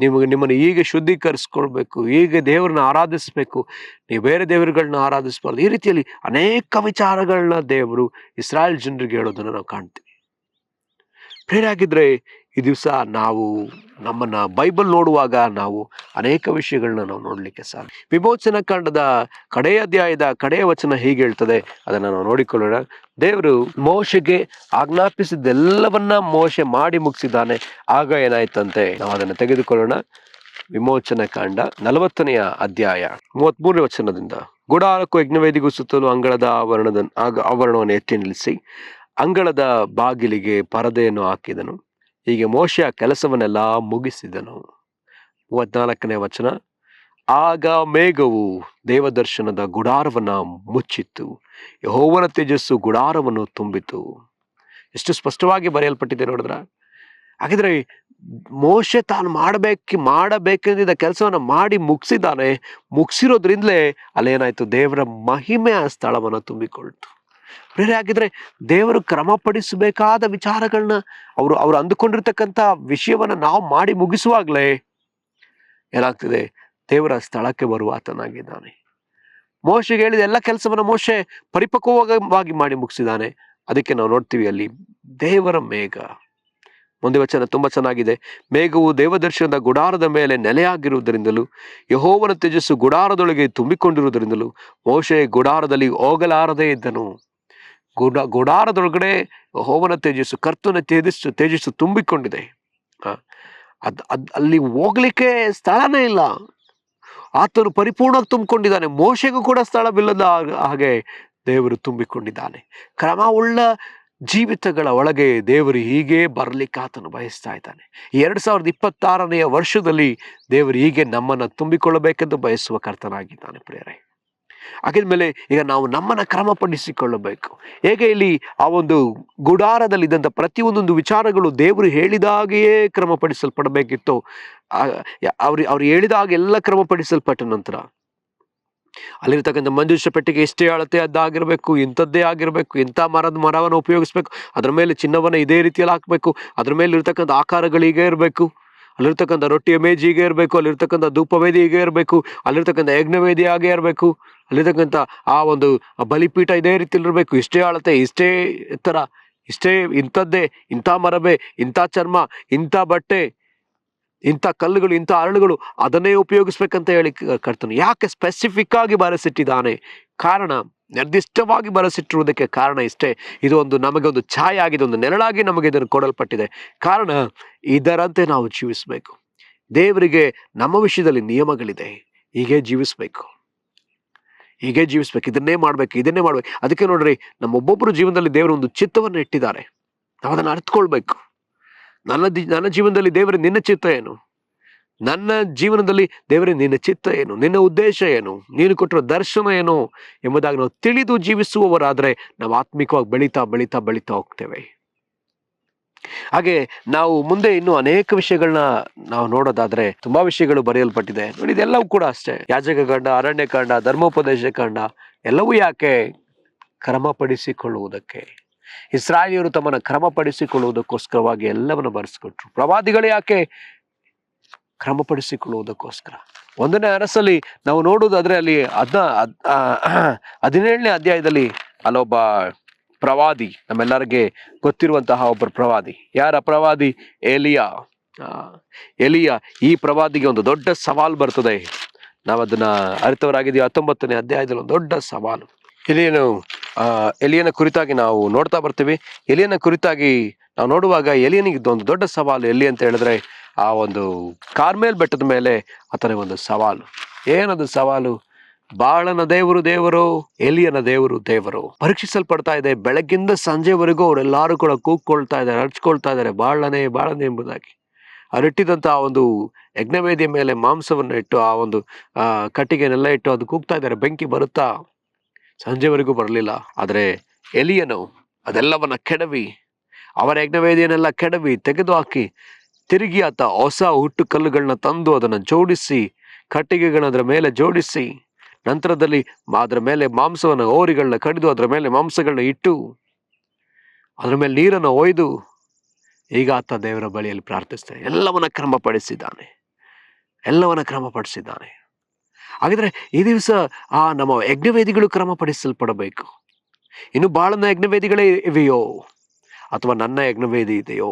S1: ನಿಮ್ಮನ್ನು ಹೀಗೆ ಶುದ್ಧೀಕರಿಸ್ಕೊಳ್ಬೇಕು, ಹೀಗೆ ದೇವ್ರನ್ನ ಆರಾಧಿಸ್ಬೇಕು, ನೀವು ಬೇರೆ ದೇವರುಗಳನ್ನ ಆರಾಧಿಸ್ಬಾರ್ದು. ಈ ರೀತಿಯಲ್ಲಿ ಅನೇಕ ವಿಚಾರಗಳನ್ನ ದೇವರು ಇಸ್ರಾಯೇಲ್ ಜನರಿಗೆ ಹೇಳೋದನ್ನ ನಾವು ಕಾಣ್ತೀವಿ. ಪ್ರೇರಾಗಿದ್ರೆ ಈ ದಿವಸ ನಾವು ನಮ್ಮನ್ನ ಬೈಬಲ್ ನೋಡುವಾಗ ನಾವು ಅನೇಕ ವಿಷಯಗಳನ್ನ ನಾವು ನೋಡ್ಲಿಕ್ಕೆ ಸಾಧ್ಯ. ವಿಮೋಚನಾ ಕಾಂಡದ ಕಡೆಯ ಅಧ್ಯಾಯದ ಕಡೆಯ ವಚನ ಹೀಗೆ ಹೇಳ್ತದೆ, ಅದನ್ನ ನಾವು ನೋಡಿಕೊಳ್ಳೋಣ. ದೇವರು ಮೋಶೆಗೆ ಆಜ್ಞಾಪಿಸಿದ್ದೆಲ್ಲವನ್ನ ಮೋಶೆ ಮಾಡಿ ಮುಗಿಸಿದ್ದಾನೆ. ಆಗ ಏನಾಯ್ತಂತೆ, ನಾವು ಅದನ್ನ ತೆಗೆದುಕೊಳ್ಳೋಣ. ವಿಮೋಚನಾ ಕಾಂಡ 40ನೇ ಅಧ್ಯಾಯ 33ನೇ ವಚನದಿಂದ, ಗುಡಾರಕ್ಕೂ ಯಜ್ಞವೇದಿಗೂ ಸುತ್ತಲೂ ಅಂಗಳದ ಆವರಣವನ್ನು ಎತ್ತಿ ನಿಲ್ಲಿಸಿ ಅಂಗಳದ ಬಾಗಿಲಿಗೆ ಪರದೆಯನ್ನು ಹಾಕಿದನು. ಹೀಗೆ ಮೋಶೆ ಆ ಕೆಲಸವನ್ನೆಲ್ಲ ಮುಗಿಸಿದನು. 34ನೇ ವಚನ, ಆಗ ಮೇಘವು ದೇವದರ್ಶನದ ಗುಡಾರವನ್ನ ಮುಚ್ಚಿತ್ತು, ಯೆಹೋವನ ತೇಜಸ್ಸು ಗುಡಾರವನ್ನು ತುಂಬಿತು. ಎಷ್ಟು ಸ್ಪಷ್ಟವಾಗಿ ಬರೆಯಲ್ಪಟ್ಟಿದೆ ನೋಡಿದ್ರ. ಹಾಗಿದ್ರೆ ಮೋಶೆ ತಾನು ಮಾಡಬೇಕೆಂದಿದ್ದ ಕೆಲಸವನ್ನ ಮಾಡಿ ಮುಗಿಸಿದ್ದಾನೆ. ಮುಗಿಸಿರೋದ್ರಿಂದಲೇ ಅಲ್ಲೇನಾಯ್ತು, ದೇವರ ಮಹಿಮೆ ಆ ಸ್ಥಳವನ್ನ ತುಂಬಿಕೊಳ್ತು. ಬೇರೆ ಆಗಿದ್ರೆ ದೇವರು ಕ್ರಮಪಡಿಸಬೇಕಾದ ವಿಚಾರಗಳನ್ನ ಅವರು ಅಂದುಕೊಂಡಿರ್ತಕ್ಕಂಥ ವಿಷಯವನ್ನ ನಾವು ಮಾಡಿ ಮುಗಿಸುವಾಗ್ಲೇ ಏನಾಗ್ತಿದೆ, ದೇವರ ಸ್ಥಳಕ್ಕೆ ಬರುವ ಆತನಾಗಿದ್ದಾನೆ. ಮೋಶೆಗೆ ಹೇಳಿದ ಎಲ್ಲ ಕೆಲಸವನ್ನ ಮೋಶೆ ಪರಿಪಕ್ವವಾಗಿ ಮಾಡಿ ಮುಗಿಸಿದ್ದಾನೆ. ಅದಕ್ಕೆ ನಾವು ನೋಡ್ತೀವಿ ಅಲ್ಲಿ ದೇವರ ಮೇಘ. ಮುಂದೆ ವಚನ ತುಂಬಾ ಚೆನ್ನಾಗಿದೆ. ಮೇಘವು ದೇವದರ್ಶನದ ಗುಡಾರದ ಮೇಲೆ ನೆಲೆಯಾಗಿರುವುದರಿಂದಲೂ ಯೆಹೋವನ ತೇಜಸ್ಸು ಗುಡಾರದೊಳಗೆ ತುಂಬಿಕೊಂಡಿರುವುದರಿಂದಲೂ ಮೋಶೆ ಗುಡಾರದಲ್ಲಿ ಹೋಗಲಾರದೇ ಇದ್ದನು. ಗುಡಾರದೊಳಗಡೆ ಯೆಹೋವನ ತೇಜಸ್ಸು, ಕರ್ತನ ತೇಜಸ್ಸು ತುಂಬಿಕೊಂಡಿದೆ. ಅಲ್ಲಿ ಹೋಗ್ಲಿಕ್ಕೆ ಸ್ಥಳನೇ ಇಲ್ಲ. ಆತನು ಪರಿಪೂರ್ಣವಾಗಿ ತುಂಬಿಕೊಂಡಿದ್ದಾನೆ. ಮೋಶೆಗೂ ಕೂಡ ಸ್ಥಳವಿಲ್ಲದ ಹಾಗೆ ದೇವರು ತುಂಬಿಕೊಂಡಿದ್ದಾನೆ. ಕ್ರಮವುಳ್ಳ ಜೀವಿತಗಳ ಒಳಗೆ ದೇವರು ಹೀಗೆ ಬರಲಿಕ್ಕೆ ಆತನು ಬಯಸ್ತಾ ಇದ್ದಾನೆ. 2026ನೇ ವರ್ಷದಲ್ಲಿ ದೇವರು ಹೀಗೆ ನಮ್ಮನ್ನ ತುಂಬಿಕೊಳ್ಳಬೇಕೆಂದು ಬಯಸುವ ಕರ್ತನಾಗಿದ್ದಾನೆ ಪ್ರಿಯರೇ. ಹಾಗಿದ್ಮೇಲೆ ಈಗ ನಾವು ನಮ್ಮನ್ನ ಕ್ರಮಪಡಿಸಿಕೊಳ್ಳಬೇಕು. ಹೇಗೆ ಇಲ್ಲಿ ಆ ಒಂದು ಗುಡಾರದಲ್ಲಿ ಇದ್ದಂಥ ಪ್ರತಿಯೊಂದೊಂದು ವಿಚಾರಗಳು ದೇವರು ಹೇಳಿದಾಗೆಯೇ ಕ್ರಮಪಡಿಸಲ್ಪಡಬೇಕಿತ್ತು. ಅವ್ರು ಹೇಳಿದಾಗ ಎಲ್ಲ ಕ್ರಮಪಡಿಸಲ್ಪಟ್ಟ ನಂತರ ಅಲ್ಲಿರ್ತಕ್ಕಂಥ ಮಂಜೂಷ ಪೆಟ್ಟಿಗೆ ಎಷ್ಟೇ ಅಳತೆ ಅದಾಗಿರ್ಬೇಕು, ಇಂಥದ್ದೇ ಆಗಿರ್ಬೇಕು, ಇಂಥ ಮರವನ್ನು ಉಪಯೋಗಿಸ್ಬೇಕು, ಅದ್ರ ಮೇಲೆ ಚಿನ್ನವನ್ನ ಇದೇ ರೀತಿಯಲ್ಲಿ ಹಾಕ್ಬೇಕು, ಅದ್ರ ಮೇಲೆ ಇರ್ತಕ್ಕಂಥ ಆಕಾರಗಳು ಹೀಗೆ ಇರಬೇಕು, ಅಲ್ಲಿರ್ತಕ್ಕಂಥ ರೊಟ್ಟಿಯ ಮೇಜ್ ಹೀಗೆ ಇರಬೇಕು, ಅಲ್ಲಿರ್ತಕ್ಕಂಥ ಧೂಪವೇದಿ ಹೀಗೆ ಇರಬೇಕು, ಅಲ್ಲಿರ್ತಕ್ಕಂಥ ಯಜ್ಞವೇದಿ ಹಾಗೆ ಇರಬೇಕು, ಅಲ್ಲಿರ್ತಕ್ಕಂಥ ಆ ಒಂದು ಬಲಿಪೀಠ ಇದೇ ರೀತಿಯಲ್ಲಿ ಇರಬೇಕು, ಇಷ್ಟೇ ಅಳತೆ, ಇಷ್ಟೇ ಎತ್ತರ, ಇಷ್ಟೇ, ಇಂಥದ್ದೇ, ಇಂಥ ಮರವೇ, ಇಂಥ ಚರ್ಮ, ಇಂಥ ಬಟ್ಟೆ, ಇಂಥ ಕಲ್ಲುಗಳು, ಇಂಥ ಅರಳುಗಳು, ಅದನ್ನೇ ಉಪಯೋಗಿಸ್ಬೇಕಂತ ಹೇಳಿ ಕರ್ತನು ಯಾಕೆ ಸ್ಪೆಸಿಫಿಕ್ ಆಗಿ ಬರೆಸಿಟ್ಟಿದ್ದಾನೆ? ಕಾರಣ, ನಿರ್ದಿಷ್ಟವಾಗಿ ಬರೆಸಿಟ್ಟಿರುವುದಕ್ಕೆ ಕಾರಣ ಇಷ್ಟೇ. ಇದು ಒಂದು ನಮಗೆ ಒಂದು ಛಾಯೆ ಆಗಿದೆ, ಒಂದು ನೆರಳಾಗಿ ನಮಗೆ ಇದನ್ನು ಕೊಡಲ್ಪಟ್ಟಿದೆ. ಕಾರಣ ಇದರಂತೆ ನಾವು ಜೀವಿಸಬೇಕು. ದೇವರಿಗೆ ನಮ್ಮ ವಿಷಯದಲ್ಲಿ ನಿಯಮಗಳಿದೆ. ಹೀಗೆ ಜೀವಿಸ್ಬೇಕು, ಇದನ್ನೇ ಮಾಡ್ಬೇಕು. ಅದಕ್ಕೆ ನೋಡ್ರಿ, ನಮ್ಮೊಬ್ಬೊಬ್ಬರು ಜೀವನದಲ್ಲಿ ದೇವರು ಒಂದು ಚಿತ್ತವನ್ನು ಇಟ್ಟಿದ್ದಾರೆ. ನಾವು ಅದನ್ನು ಅರ್ಥಕೊಳ್ಬೇಕು. ನನ್ನ ಜೀವನದಲ್ಲಿ ದೇವರೇ ನಿನ್ನ ಚಿತ್ತ ಏನು? ನನ್ನ ಜೀವನದಲ್ಲಿ ದೇವರೇ ನಿನ್ನ ಚಿತ್ತ ಏನು? ನಿನ್ನ ಉದ್ದೇಶ ಏನು? ನೀನು ಕೊಟ್ಟಿರೋ ದರ್ಶನ ಏನು ಎಂಬುದಾಗಿ ನಾವು ತಿಳಿದು ಜೀವಿಸುವವರಾದ್ರೆ ನಾವು ಆತ್ಮಿಕವಾಗಿ ಬೆಳೀತಾ ಹೋಗ್ತೇವೆ. ಹಾಗೆ ನಾವು ಮುಂದೆ ಇನ್ನು ಅನೇಕ ವಿಷಯಗಳನ್ನ ನಾವು ನೋಡೋದಾದ್ರೆ ತುಂಬಾ ವಿಷಯಗಳು ಬರೆಯಲ್ಪಟ್ಟಿದೆ ನೋಡಿ. ಇದೆಲ್ಲವೂ ಕೂಡ ಅಷ್ಟೇ. ಯಾಜಕ ಕಾಂಡ, ಅರಣ್ಯ ಕಾಂಡ, ಧರ್ಮೋಪದೇಶ ಕಾಂಡ ಎಲ್ಲವೂ ಯಾಕೆ? ಕ್ರಮಪಡಿಸಿಕೊಳ್ಳುವುದಕ್ಕೆ. ಇಸ್ರಾಯೇಲ್ಯರು ತಮ್ಮನ್ನು ಕ್ರಮಪಡಿಸಿಕೊಳ್ಳುವುದಕ್ಕೋಸ್ಕರವಾಗಿ ಎಲ್ಲವನ್ನು ಬರೆಸಿಕೊಟ್ರು. ಪ್ರವಾದಿಗಳು ಯಾಕೆ? ಕ್ರಮಪಡಿಸಿಕೊಳ್ಳುವುದಕ್ಕೋಸ್ಕರ. 1ನೇ ಅರಸಲ್ಲಿ ನಾವು ನೋಡುವುದಾದ್ರೆ ಅಲ್ಲಿ 17ನೇ ಅಧ್ಯಾಯದಲ್ಲಿ ಅಲ್ಲೊಬ್ಬ ಪ್ರವಾದಿ, ನಮ್ಮೆಲ್ಲರಿಗೆ ಗೊತ್ತಿರುವಂತಹ ಒಬ್ಬರು ಪ್ರವಾದಿ. ಯಾರ ಪ್ರವಾದಿ? ಏಲಿಯಾ. ಆ, ಎಲಿಯ ಈ ಪ್ರವಾದಿಗೆ ಒಂದು ದೊಡ್ಡ ಸವಾಲು ಬರ್ತದೆ. ನಾವು ಅದನ್ನ ಅರಿತವರಾಗಿದ್ದೀವಿ. 19ನೇ ಅಧ್ಯಾಯದಲ್ಲಿ ಒಂದು ದೊಡ್ಡ ಸವಾಲು ಎಲಿಯನು ಎಲಿಯನ ಕುರಿತಾಗಿ ನಾವು ನೋಡ್ತಾ ಬರ್ತೀವಿ. ಎಲಿಯನ ಕುರಿತಾಗಿ ನಾವು ನೋಡುವಾಗ ಎಲಿಯನಿಗೆ ಒಂದು ದೊಡ್ಡ ಸವಾಲು. ಎಲ್ಲಿ ಅಂತ ಹೇಳಿದ್ರೆ ಆ ಒಂದು ಕಾರ್ಮೇಲ್ ಬೆಟ್ಟದ ಮೇಲೆ ಆತನ ಒಂದು ಸವಾಲು. ಏನದು ಸವಾಲು? ಬಾಳನ ದೇವರು ದೇವರು, ಎಲಿಯನ ದೇವರು ದೇವರು. ಪರೀಕ್ಷಿಸಲ್ಪಡ್ತಾ ಇದೆ. ಬೆಳಗ್ಗಿಂದ ಸಂಜೆವರೆಗೂ ಅವರೆಲ್ಲರೂ ಕೂಡ ಕೂಗ್ಕೊಳ್ತಾ ಇದ್ದಾರೆ, ಅರ್ಚ್ಕೊಳ್ತಾ ಇದ್ದಾರೆ, ಬಾಳನೆ ಬಾಳನೆ ಎಂಬುದಾಗಿ. ಅವರಿಟ್ಟಿದಂತ ಆ ಒಂದು ಯಜ್ಞವೇದಿಯ ಮೇಲೆ ಮಾಂಸವನ್ನು ಇಟ್ಟು ಆ ಒಂದು ಕಟ್ಟಿಗೆನೆಲ್ಲ ಇಟ್ಟು ಅದು ಕೂಗ್ತಾ ಇದ್ದಾರೆ. ಬೆಂಕಿ ಬರುತ್ತಾ? ಸಂಜೆವರೆಗೂ ಬರಲಿಲ್ಲ. ಆದರೆ ಎಲಿಯನು ಅದೆಲ್ಲವನ್ನ ಕೆಡವಿ, ಅವರ ಯಜ್ಞವೇದಿಯನ್ನೆಲ್ಲ ಕೆಡವಿ ತೆಗೆದು ಹಾಕಿ ತಿರುಗಿ ಆತ ಹೊಸ ಹುಟ್ಟು ಕಲ್ಲುಗಳನ್ನ ತಂದು ಅದನ್ನು ಜೋಡಿಸಿ, ಕಟ್ಟಿಗೆಗಳನ್ನ ಅದರ ಮೇಲೆ ಜೋಡಿಸಿ, ನಂತರದಲ್ಲಿ ಅದರ ಮೇಲೆ ಮಾಂಸವನ್ನು, ಹೋರಿಗಳನ್ನ ಕಡಿದು ಅದರ ಮೇಲೆ ಮಾಂಸಗಳನ್ನ ಇಟ್ಟು ಅದರ ಮೇಲೆ ನೀರನ್ನು ಒಯ್ದು ಈಗ ಆತ ದೇವರ ಬಳಿಯಲ್ಲಿ ಪ್ರಾರ್ಥಿಸ್ತಾನೆ. ಎಲ್ಲವನ್ನ ಕ್ರಮಪಡಿಸಿದ್ದಾನೆ, ಎಲ್ಲವನ್ನ ಕ್ರಮಪಡಿಸಿದ್ದಾನೆ. ಹಾಗಿದ್ರೆ ಈ ದಿವಸ ನಮ್ಮ ಯಜ್ಞವೇದಿಗಳು ಕ್ರಮಪಡಿಸಲ್ಪಡಬೇಕು. ಇನ್ನು ಬಾಳನ ಯಜ್ಞವೇದಿಗಳೇ ಇವೆಯೋ ಅಥವಾ ನನ್ನ ಯಜ್ಞವೇದಿ ಇದೆಯೋ?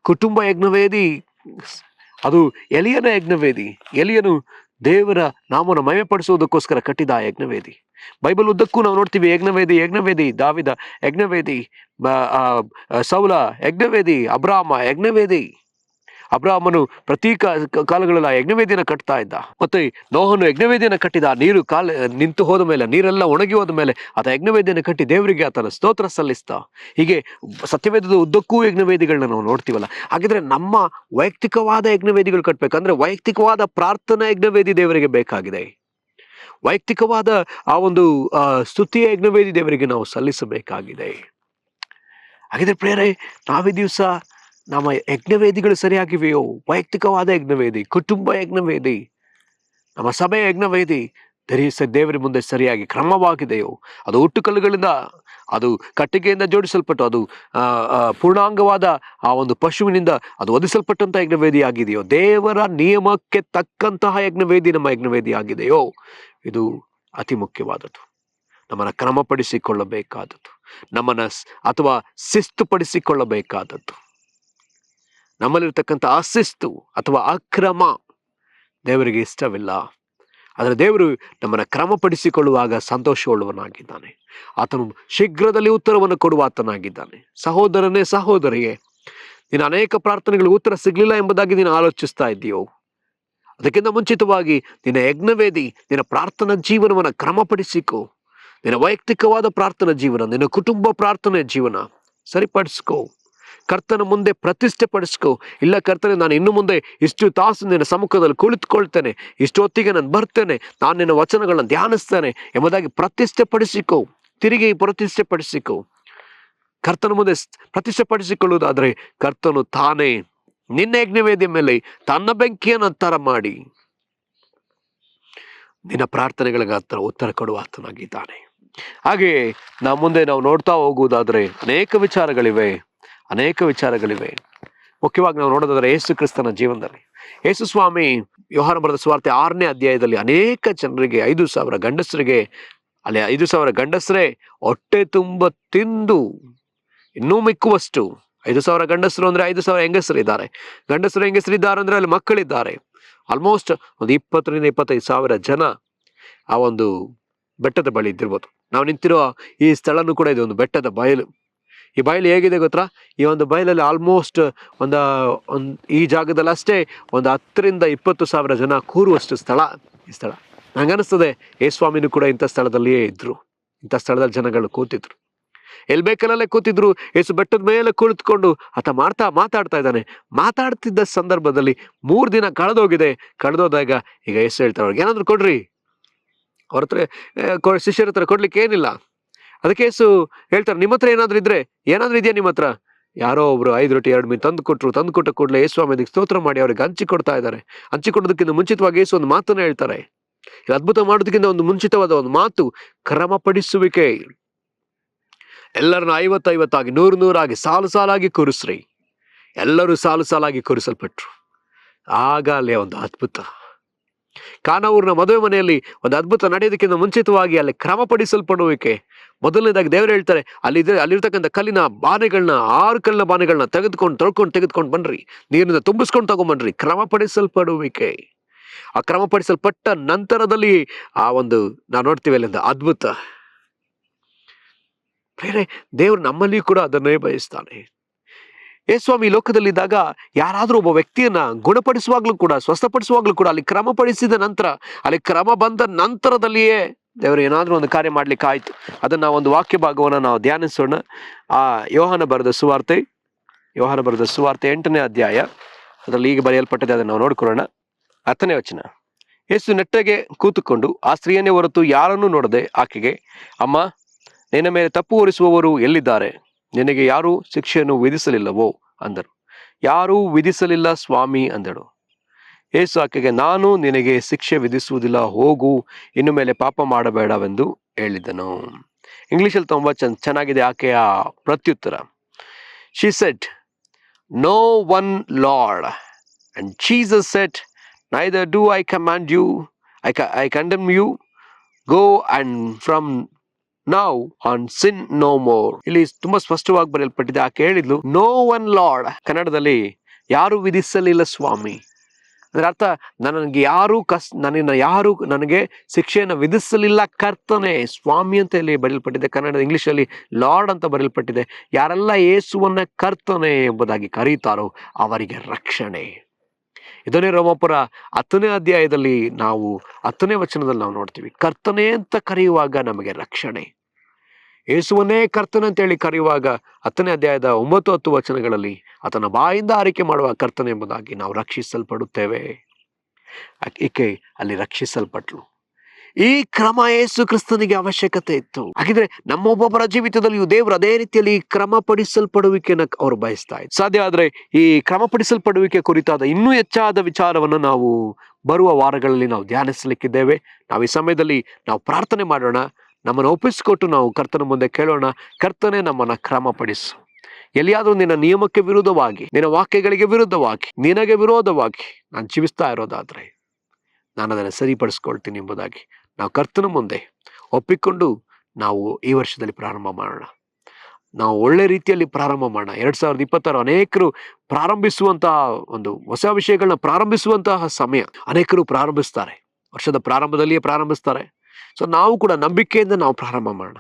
S1: ಕುಟುಂಬ ಯಜ್ಞವೇದಿ ಅದು ಎಲಿಯನ ಯಜ್ಞವೇದಿ. ಎಲಿಯನು ದೇವರ ನಾಮವನ್ನು ಮಹಿಮೆಪಡಿಸುವುದಕ್ಕೋಸ್ಕರ ಕಟ್ಟಿದ ಆ ಯಜ್ಞವೇದಿ. ಬೈಬಲ್ ಉದ್ದಕ್ಕೂ ನಾವು ನೋಡ್ತೀವಿ ಯಜ್ಞವೇದಿ ಯಜ್ಞವೇದಿ, ದಾವಿದ ಯಜ್ಞವೇದಿ, ಸೌಲ ಯಜ್ಞವೇದಿ, ಅಬ್ರಾಮ ಯಜ್ಞವೇದಿ. ಅಬ್ರಾಹ್ಮನು ಪ್ರತಿ ಕಾಲಗಳಲ್ಲಿ ಆ ಯಜ್ಞವೇದಿಯನ್ನು ಕಟ್ತಾ ಇದ್ದ. ಮತ್ತೆ ನೋಹನು ಯಜ್ಞವೇದಿಯನ್ನು ಕಟ್ಟಿದ. ನೀರು ನಿಂತು ಹೋದ ಮೇಲೆ, ನೀರೆಲ್ಲ ಒಣಗಿ ಹೋದ ಮೇಲೆ ಆತ ಯಜ್ಞವೇದಿಯನ್ನು ಕಟ್ಟಿ ದೇವರಿಗೆ ಆತನ ಸ್ತೋತ್ರ ಸಲ್ಲಿಸ್ತಾ. ಹೀಗೆ ಸತ್ಯವೇದದ ಉದ್ದಕ್ಕೂ ಯಜ್ಞವೇದಿಗಳನ್ನ ನಾವು ನೋಡ್ತೀವಲ್ಲ. ಹಾಗಿದ್ರೆ ನಮ್ಮ ವೈಯಕ್ತಿಕವಾದ ಯಜ್ಞವೇದಿಗಳು ಕಟ್ಟಬೇಕಂದ್ರೆ ವೈಯಕ್ತಿಕವಾದ ಪ್ರಾರ್ಥನಾ ಯಜ್ಞವೇದಿ ದೇವರಿಗೆ ಬೇಕಾಗಿದೆ. ವೈಯಕ್ತಿಕವಾದ ಆ ಒಂದು ಸ್ತುತಿಯ ಯಜ್ಞವೇದಿ ದೇವರಿಗೆ ನಾವು ಸಲ್ಲಿಸಬೇಕಾಗಿದೆ. ಹಾಗಿದ್ರೆ ಪ್ರಿಯರೇ, ನಾವೇ ದಿವಸ ನಮ್ಮ ಯಜ್ಞವೇದಿಗಳು ಸರಿಯಾಗಿವೆಯೋ? ವೈಯಕ್ತಿಕವಾದ ಯಜ್ಞವೇದಿ, ಕುಟುಂಬ ಯಜ್ಞವೇದಿ, ನಮ್ಮ ಸಭೆಯ ಯಜ್ಞವೇದಿ ದೇವರ ಮುಂದೆ ಸರಿಯಾಗಿ ಕ್ರಮವಾಗಿದೆಯೋ? ಅದು ಹುಟ್ಟುಕಲ್ಲುಗಳಿಂದ, ಅದು ಕಟ್ಟಿಗೆಯಿಂದ ಜೋಡಿಸಲ್ಪಟ್ಟು, ಅದು ಪೂರ್ಣಾಂಗವಾದ ಆ ಒಂದು ಪಶುವಿನಿಂದ ಅದು ಒದಿಸಲ್ಪಟ್ಟಂತ ಯಜ್ಞವೇದಿ ಆಗಿದೆಯೋ? ದೇವರ ನಿಯಮಕ್ಕೆ ತಕ್ಕಂತಹ ಯಜ್ಞವೇದಿ ನಮ್ಮ ಯಜ್ಞವೇದಿ ಆಗಿದೆಯೋ? ಇದು ಅತಿ ಮುಖ್ಯವಾದದ್ದು. ನಮ್ಮನ್ನು ಕ್ರಮಪಡಿಸಿಕೊಳ್ಳಬೇಕಾದದ್ದು, ನಮ್ಮನ್ನ ಅಥವಾ ಶಿಸ್ತುಪಡಿಸಿಕೊಳ್ಳಬೇಕಾದದ್ದು. ನಮ್ಮಲ್ಲಿರ್ತಕ್ಕಂಥ ಅಶಿಸ್ತು ಅಥವಾ ಅಕ್ರಮ ದೇವರಿಗೆ ಇಷ್ಟವಿಲ್ಲ. ಆದರೆ ದೇವರು ನಮ್ಮನ್ನು ಕ್ರಮಪಡಿಸಿಕೊಳ್ಳುವಾಗ ಸಂತೋಷವುಳ್ಳವನಾಗಿದ್ದಾನೆ. ಆತನು ಶೀಘ್ರದಲ್ಲಿ ಉತ್ತರವನ್ನು ಕೊಡುವ ಆತನಾಗಿದ್ದಾನೆ. ಸಹೋದರನೇ, ಸಹೋದರಿಯೇ, ನಿನ್ನ ಅನೇಕ ಪ್ರಾರ್ಥನೆಗಳು ಉತ್ತರ ಸಿಗ್ಲಿಲ್ಲ ಎಂಬುದಾಗಿ ನೀನು ಆಲೋಚಿಸ್ತಾ ಇದ್ದೀಯೋ? ಅದಕ್ಕಿಂತ ಮುಂಚಿತವಾಗಿ ನಿನ್ನ ಯಜ್ಞವೇದಿ, ನಿನ್ನ ಪ್ರಾರ್ಥನಾ ಜೀವನವನ್ನು ಕ್ರಮಪಡಿಸಿಕೋ. ನಿನ್ನ ವೈಯಕ್ತಿಕವಾದ ಪ್ರಾರ್ಥನಾ ಜೀವನ, ನಿನ್ನ ಕುಟುಂಬ ಪ್ರಾರ್ಥನೆ ಜೀವನ ಸರಿಪಡಿಸ್ಕೋ. ಕರ್ತನ ಮುಂದೆ ಪ್ರತಿಷ್ಠೆ ಪಡಿಸ್ಕೋ. ಇಲ್ಲ ಕರ್ತನೆ, ನಾನು ಇನ್ನು ಮುಂದೆ ಇಷ್ಟು ತಾಸು ನಿನ್ನ ಸಮ್ಮುಖದಲ್ಲಿ ಕುಳಿತುಕೊಳ್ತೇನೆ, ಇಷ್ಟು ಹೊತ್ತಿಗೆ ನಾನು ಬರ್ತೇನೆ, ನಾನು ನಿನ್ನ ವಚನಗಳನ್ನು ಧ್ಯಾನಿಸ್ತೇನೆ ಎಂಬುದಾಗಿ ಪ್ರತಿಷ್ಠೆ ಪಡಿಸಿಕೋ. ತಿರುಗಿ ಪ್ರತಿಷ್ಠೆ ಪಡಿಸಿಕೋ. ಕರ್ತನ ಮುಂದೆ ಪ್ರತಿಷ್ಠೆ ಪಡಿಸಿಕೊಳ್ಳುವುದಾದ್ರೆ ಕರ್ತನು ತಾನೇ ನಿನ್ನ ಯಜ್ಞವೇದಿಯ ಮೇಲೆ ತನ್ನ ಬೆಂಕಿಯನ್ನು ತರ ಮಾಡಿ ನಿನ್ನ ಪ್ರಾರ್ಥನೆಗಳಿಗೆ ಉತ್ತರ ಕೊಡುವ ಆತನಾಗಿದ್ದಾನೆ. ಹಾಗೆ ಮುಂದೆ ನಾವು ನೋಡ್ತಾ ಹೋಗುವುದಾದ್ರೆ ಅನೇಕ ವಿಚಾರಗಳಿವೆ. ಮುಖ್ಯವಾಗಿ ನಾವು ನೋಡೋದಾದ್ರೆ ಯೇಸು ಕ್ರಿಸ್ತನ ಜೀವನದಲ್ಲಿ ಯೇಸು ಸ್ವಾಮಿ ಯೋಹಾನ ಬರೆದ ಸುವಾರ್ತೆ 6ನೇ ಅಧ್ಯಾಯದಲ್ಲಿ ಅನೇಕ ಜನರಿಗೆ 5,000 ಗಂಡಸರಿಗೆ, ಅಲ್ಲಿ 5,000 ಗಂಡಸರೇ ಹೊಟ್ಟೆ ತುಂಬ ತಿಂದು ಇನ್ನೂ ಮಿಕ್ಕುವಷ್ಟು, 5,000 ಗಂಡಸರು ಅಂದ್ರೆ 5,000 ಹೆಂಗಸರಿದ್ದಾರೆ. ಹೆಂಗಸರಿದ್ದಾರೆ ಅಂದ್ರೆ ಅಲ್ಲಿ ಮಕ್ಕಳಿದ್ದಾರೆ. ಆಲ್ಮೋಸ್ಟ್ ಒಂದು 20,000-25,000 ಜನ ಆ ಒಂದು ಬೆಟ್ಟದ ಬಳಿ ಇದ್ದಿರ್ಬೋದು. ನಾವು ನಿಂತಿರೋ ಈ ಸ್ಥಳನೂ ಕೂಡ ಇದು ಒಂದು ಬೆಟ್ಟದ ಬಯಲು. ಈ ಬಯಲು ಹೇಗಿದೆ ಗೊತ್ತಾ? ಈ ಒಂದು ಬಯಲಲ್ಲಿ ಆಲ್ಮೋಸ್ಟ್ ಈ ಜಾಗದಲ್ಲಿ ಅಷ್ಟೇ ಒಂದು 10,000-20,000 ಜನ ಕೂರುವಷ್ಟು ಸ್ಥಳ ಈ ಸ್ಥಳ. ನಂಗನಿಸ್ತದೆ ಸ್ವಾಮಿನೂ ಕೂಡ ಇಂಥ ಸ್ಥಳದಲ್ಲಿಯೇ ಇದ್ರು. ಇಂಥ ಸ್ಥಳದಲ್ಲಿ ಜನಗಳು ಕೂತಿದ್ರು. ಎಲ್ಲಿ ಬೇಕಲ್ಲೇ ಕೂತಿದ್ರು. ಯೇಸು ಬೆಟ್ಟದ ಮೇಲೆ ಕುಳಿತುಕೊಂಡು ಆತ ಮಾತಾಡ್ತಾ ಇದ್ದಾನೆ. ಮಾತಾಡ್ತಿದ್ದ ಸಂದರ್ಭದಲ್ಲಿ 3 ದಿನ ಕಳೆದೋದಾಗ ಈಗ ಯೇಸು ಹೇಳ್ತಾರೆ, ಅವ್ರಿಗೆ ಏನಾದ್ರು ಕೊಡ್ರಿ. ಅವ್ರ ಹತ್ರ ಶಿಷ್ಯರ ಹತ್ರ ಕೊಡ್ಲಿಕ್ಕೆ ಏನಿಲ್ಲ. ಅದಕ್ಕೆ ಯೇಸು ಹೇಳ್ತಾರೆ, ನಿಮ್ಮ ಹತ್ರ ಏನಾದ್ರು ಇದೆಯಾ ನಿಮ್ಮ ಹತ್ರ? ಯಾರೋ ಒಬ್ರು 5 ರೊಟ್ಟಿ 2 ಮೀನು ತಂದುಕೊಟ್ಟ ಕೂಡಲೇ ಯೇಸು ಸ್ವಾಮಿ ಸ್ತೋತ್ರ ಮಾಡಿ ಅವ್ರಿಗೆ ಹಂಚಿಕೊಡ್ತಾ ಇದ್ದಾರೆ. ಹಂಚಿಕೊಡೋದಕ್ಕಿಂತ ಮುಂಚಿತವಾಗಿ ಯೇಸು ಒಂದು ಮಾತನ್ನ ಹೇಳ್ತಾರೆ. ಇದು ಅದ್ಭುತ ಮಾಡೋದಕ್ಕಿಂತ ಒಂದು ಮುಂಚಿತವಾದ ಒಂದು ಮಾತು, ಕ್ರಮಪಡಿಸುವಿಕೆ. ಎಲ್ಲರನ್ನು 50-50 ಆಗಿ 100-100 ಆಗಿ ಸಾಲಾಗಿ ಕೂರಿಸ್ರಿ. ಎಲ್ಲರೂ ಸಾಲಾಗಿ ಕೂರಿಸಲ್ಪಟ್ರು. ಆಗ ಅಲ್ಲಿ ಒಂದು ಅದ್ಭುತ. ಕಾನಾವೂರಿನ ಮದುವೆ ಮನೆಯಲ್ಲಿ ಒಂದು ಅದ್ಭುತ ನಡೆಯೋದಕ್ಕಿಂತ ಮುಂಚಿತವಾಗಿ ಅಲ್ಲಿ ಕ್ರಮಪಡಿಸಲ್ಪಡುವಿಕೆ. ಮೊದಲನೇದಾಗಿ ದೇವರು ಹೇಳ್ತಾರೆ, ಅಲ್ಲಿರ್ತಕ್ಕಂಥ ಕಲ್ಲಿನ ಬಾನೆಗಳನ್ನ, 6 ಕಲ್ಲಿನ ಬಾನೆಗಳನ್ನ ತೆಗೆದುಕೊಂಡು ಬನ್ರಿ, ನೀರಿನಿಂದ ತುಂಬಿಸ್ಕೊಂಡು ತಗೊಂಬನ್ರಿ. ಕ್ರಮಪಡಿಸಲ್ಪಡುವಿಕೆ. ಆ ಕ್ರಮಪಡಿಸಲ್ಪಟ್ಟ ನಂತರದಲ್ಲಿ ಆ ಒಂದು ನಾವು ನೋಡ್ತೀವಿ ಅಲ್ಲಿಂದ ಅದ್ಭುತ. ಬೇರೆ ದೇವರು ನಮ್ಮಲ್ಲಿ ಕೂಡ ಅದನ್ನೇ ಬಯಸ್ತಾನೆ. ಯೇಸುಸ್ವಾಮಿ ಲೋಕದಲ್ಲಿದ್ದಾಗ ಯಾರಾದ್ರೂ ಒಬ್ಬ ವ್ಯಕ್ತಿಯನ್ನ ಗುಣಪಡಿಸುವಾಗ್ಲೂ ಕೂಡ, ಸ್ವಸ್ಥಪಡಿಸುವಾಗ್ಲೂ ಕೂಡ ಅಲ್ಲಿ ಕ್ರಮಪಡಿಸಿದ ನಂತರ, ಅಲ್ಲಿ ಕ್ರಮ ಬಂದ ನಂತರದಲ್ಲಿಯೇ ದೇವರು ಏನಾದ್ರೂ ಒಂದು ಕಾರ್ಯ ಮಾಡ್ಲಿಕ್ಕೆ ಆಯ್ತು. ಅದನ್ನ ಒಂದು ವಾಕ್ಯ ಭಾಗವನ್ನ ನಾವು ಧ್ಯಾನಿಸೋಣ. ಆ ಯೋಹಾನ ಬರೆದ ಸುವಾರ್ತೆ 8ನೇ ಅಧ್ಯಾಯ, ಅದರಲ್ಲಿ ಈಗ ಬರೆಯಲ್ಪಟ್ಟಿದೆ, ಅದನ್ನು ನಾವು ನೋಡ್ಕೊಳ್ಳೋಣ. 10ನೇ ವಚನ. ಯೇಸು ನೆಟ್ಟಗೆ ಕೂತುಕೊಂಡು ಆ ಸ್ತ್ರೀಯನ್ನೇ ಹೊರತು ಯಾರನ್ನೂ ನೋಡದೆ ಆಕೆಗೆ, ಅಮ್ಮ, ನಿನ್ನ ಮೇಲೆ ತಪ್ಪು ಹೊರಿಸುವವರು ಎಲ್ಲಿದ್ದಾರೆ? ನಿನಗೆ ಯಾರೂ ಶಿಕ್ಷೆಯನ್ನು ವಿಧಿಸಲಿಲ್ಲವೋ ಅಂದರು. ಯಾರೂ ವಿಧಿಸಲಿಲ್ಲ ಸ್ವಾಮಿ ಅಂದಳು. ಯೇಸು ಆಕೆಗೆ, ನಾನು ನಿನಗೆ ಶಿಕ್ಷೆ ವಿಧಿಸುವುದಿಲ್ಲ, ಹೋಗು, ಇನ್ನು ಮೇಲೆ ಪಾಪ ಮಾಡಬೇಡವೆಂದು ಹೇಳಿದನು. ಇಂಗ್ಲಿಷಲ್ಲಿ ತುಂಬಾ ಚೆನ್ನಾಗಿದೆ ಆಕೆಯ ಪ್ರತ್ಯುತ್ತರ. She said, "No one Lord." And Jesus said, "Neither do I command you, I condemn you. Go and from now on sin no more." ಇಲ್ಲಿ ತುಂಬಾ ಸ್ಪಷ್ಟವಾಗಿ ಬರೆಯಲ್ಪಟ್ಟಿದೆ. ಆಕೆ ಹೇಳಿದ್ಲು, "ನೋ ಒನ್ ಲಾರ್ಡ್." ಕನ್ನಡದಲ್ಲಿ ಯಾರು ವಿಧಿಸಲಿಲ್ಲ ಸ್ವಾಮಿ. ಅದರ ಅರ್ಥ, ಯಾರು ನನಗೆ ಶಿಕ್ಷೆಯನ್ನು ವಿಧಿಸಲಿಲ್ಲ ಕರ್ತನೆ, ಸ್ವಾಮಿ ಅಂತ ಇಲ್ಲಿ ಬರೆಯಲ್ಪಟ್ಟಿದೆ. ಕನ್ನಡ ಇಂಗ್ಲಿಷಲ್ಲಿ ಲಾರ್ಡ್ ಅಂತ ಬರೆಯಲ್ಪಟ್ಟಿದೆ. ಯಾರೆಲ್ಲ ಯೇಸುವನ್ನ ಕರ್ತನೆ ಎಂಬುದಾಗಿ ಕರೀತಾರೋ ಅವರಿಗೆ ರಕ್ಷಣೆ. ಇದನ್ನೇ ರೋಮಾಪುರ 10ನೇ ಅಧ್ಯಾಯದಲ್ಲಿ ನಾವು 10ನೇ ವಚನದಲ್ಲಿ ನಾವು ನೋಡ್ತೀವಿ. ಕರ್ತನೆ ಅಂತ ಕರೆಯುವಾಗ ನಮಗೆ ರಕ್ಷಣೆ. ಯೇಸುವನ್ನೇ ಕರ್ತನೆ ಅಂತ ಹೇಳಿ ಕರೆಯುವಾಗ 10ನೇ ಅಧ್ಯಾಯದ 9-10 ವಚನಗಳಲ್ಲಿ ಆತನ ಬಾಯಿಂದ ಆರೈಕೆ ಮಾಡುವ ಕರ್ತನೆ ಎಂಬುದಾಗಿ ನಾವು ರಕ್ಷಿಸಲ್ಪಡುತ್ತೇವೆ. ಈಕೆ ಅಲ್ಲಿ ರಕ್ಷಿಸಲ್ಪಟ್ಲು. ಈ ಕ್ರಮ ಯೇಸು ಕ್ರಿಸ್ತನಿಗೆ ಅವಶ್ಯಕತೆ ಇತ್ತು. ಹಾಗಿದ್ರೆ ನಮ್ಮೊಬ್ಬೊಬ್ಬರ ಜೀವಿತದಲ್ಲಿಯೂ ದೇವರು ಅದೇ ರೀತಿಯಲ್ಲಿ ಕ್ರಮಪಡಿಸಲ್ಪಡುವಿಕೆಯನ್ನು ಅವರು ಬಯಸ್ತಾ ಇದ್ರು. ಸಾಧ್ಯ ಆದ್ರೆ ಈ ಕ್ರಮಪಡಿಸಲ್ಪಡುವಿಕೆ ಕುರಿತಾದ ಇನ್ನೂ ಹೆಚ್ಚಾದ ವಿಚಾರವನ್ನು ನಾವು ಬರುವ ವಾರಗಳಲ್ಲಿ ನಾವು ಧ್ಯಾನಿಸಲಿಕ್ಕಿದ್ದೇವೆ. ನಾವು ಈ ಸಮಯದಲ್ಲಿ ನಾವು ಪ್ರಾರ್ಥನೆ ಮಾಡೋಣ. ನಮ್ಮನ್ನು ಒಪ್ಪಿಸಿಕೊಟ್ಟು ನಾವು ಕರ್ತನ ಮುಂದೆ ಕೇಳೋಣ, ಕರ್ತನೆ ನಮ್ಮನ್ನ ಕ್ರಮಪಡಿಸು. ಎಲ್ಲಿಯಾದ್ರೂ ನಿನ್ನ ನಿಯಮಕ್ಕೆ ವಿರುದ್ಧವಾಗಿ, ನಿನ್ನ ವಾಕ್ಯಗಳಿಗೆ ವಿರುದ್ಧವಾಗಿ, ನಿನಗೆ ವಿರೋಧವಾಗಿ ನಾನು ಜೀವಿಸ್ತಾ ಇರೋದಾದ್ರೆ ನಾನು ಅದನ್ನು ಸರಿಪಡಿಸ್ಕೊಳ್ತೀನಿ ಎಂಬುದಾಗಿ ನಾವು ಕರ್ತನ ಮುಂದೆ ಒಪ್ಪಿಕೊಂಡು ನಾವು ಈ ವರ್ಷದಲ್ಲಿ ಪ್ರಾರಂಭ ಮಾಡೋಣ. ನಾವು ಒಳ್ಳೆ ರೀತಿಯಲ್ಲಿ ಪ್ರಾರಂಭ ಮಾಡೋಣ. 2026 ಅನೇಕರು ಪ್ರಾರಂಭಿಸುವಂತಹ ಒಂದು ಹೊಸ ವಿಷಯಗಳನ್ನ ಪ್ರಾರಂಭಿಸುವಂತಹ ಸಮಯ. ಅನೇಕರು ಪ್ರಾರಂಭಿಸ್ತಾರೆ, ವರ್ಷದ ಪ್ರಾರಂಭದಲ್ಲಿಯೇ ಪ್ರಾರಂಭಿಸ್ತಾರೆ. ಸೊ ನಾವು ಕೂಡ ನಂಬಿಕೆಯಿಂದ ನಾವು ಪ್ರಾರಂಭ ಮಾಡೋಣ.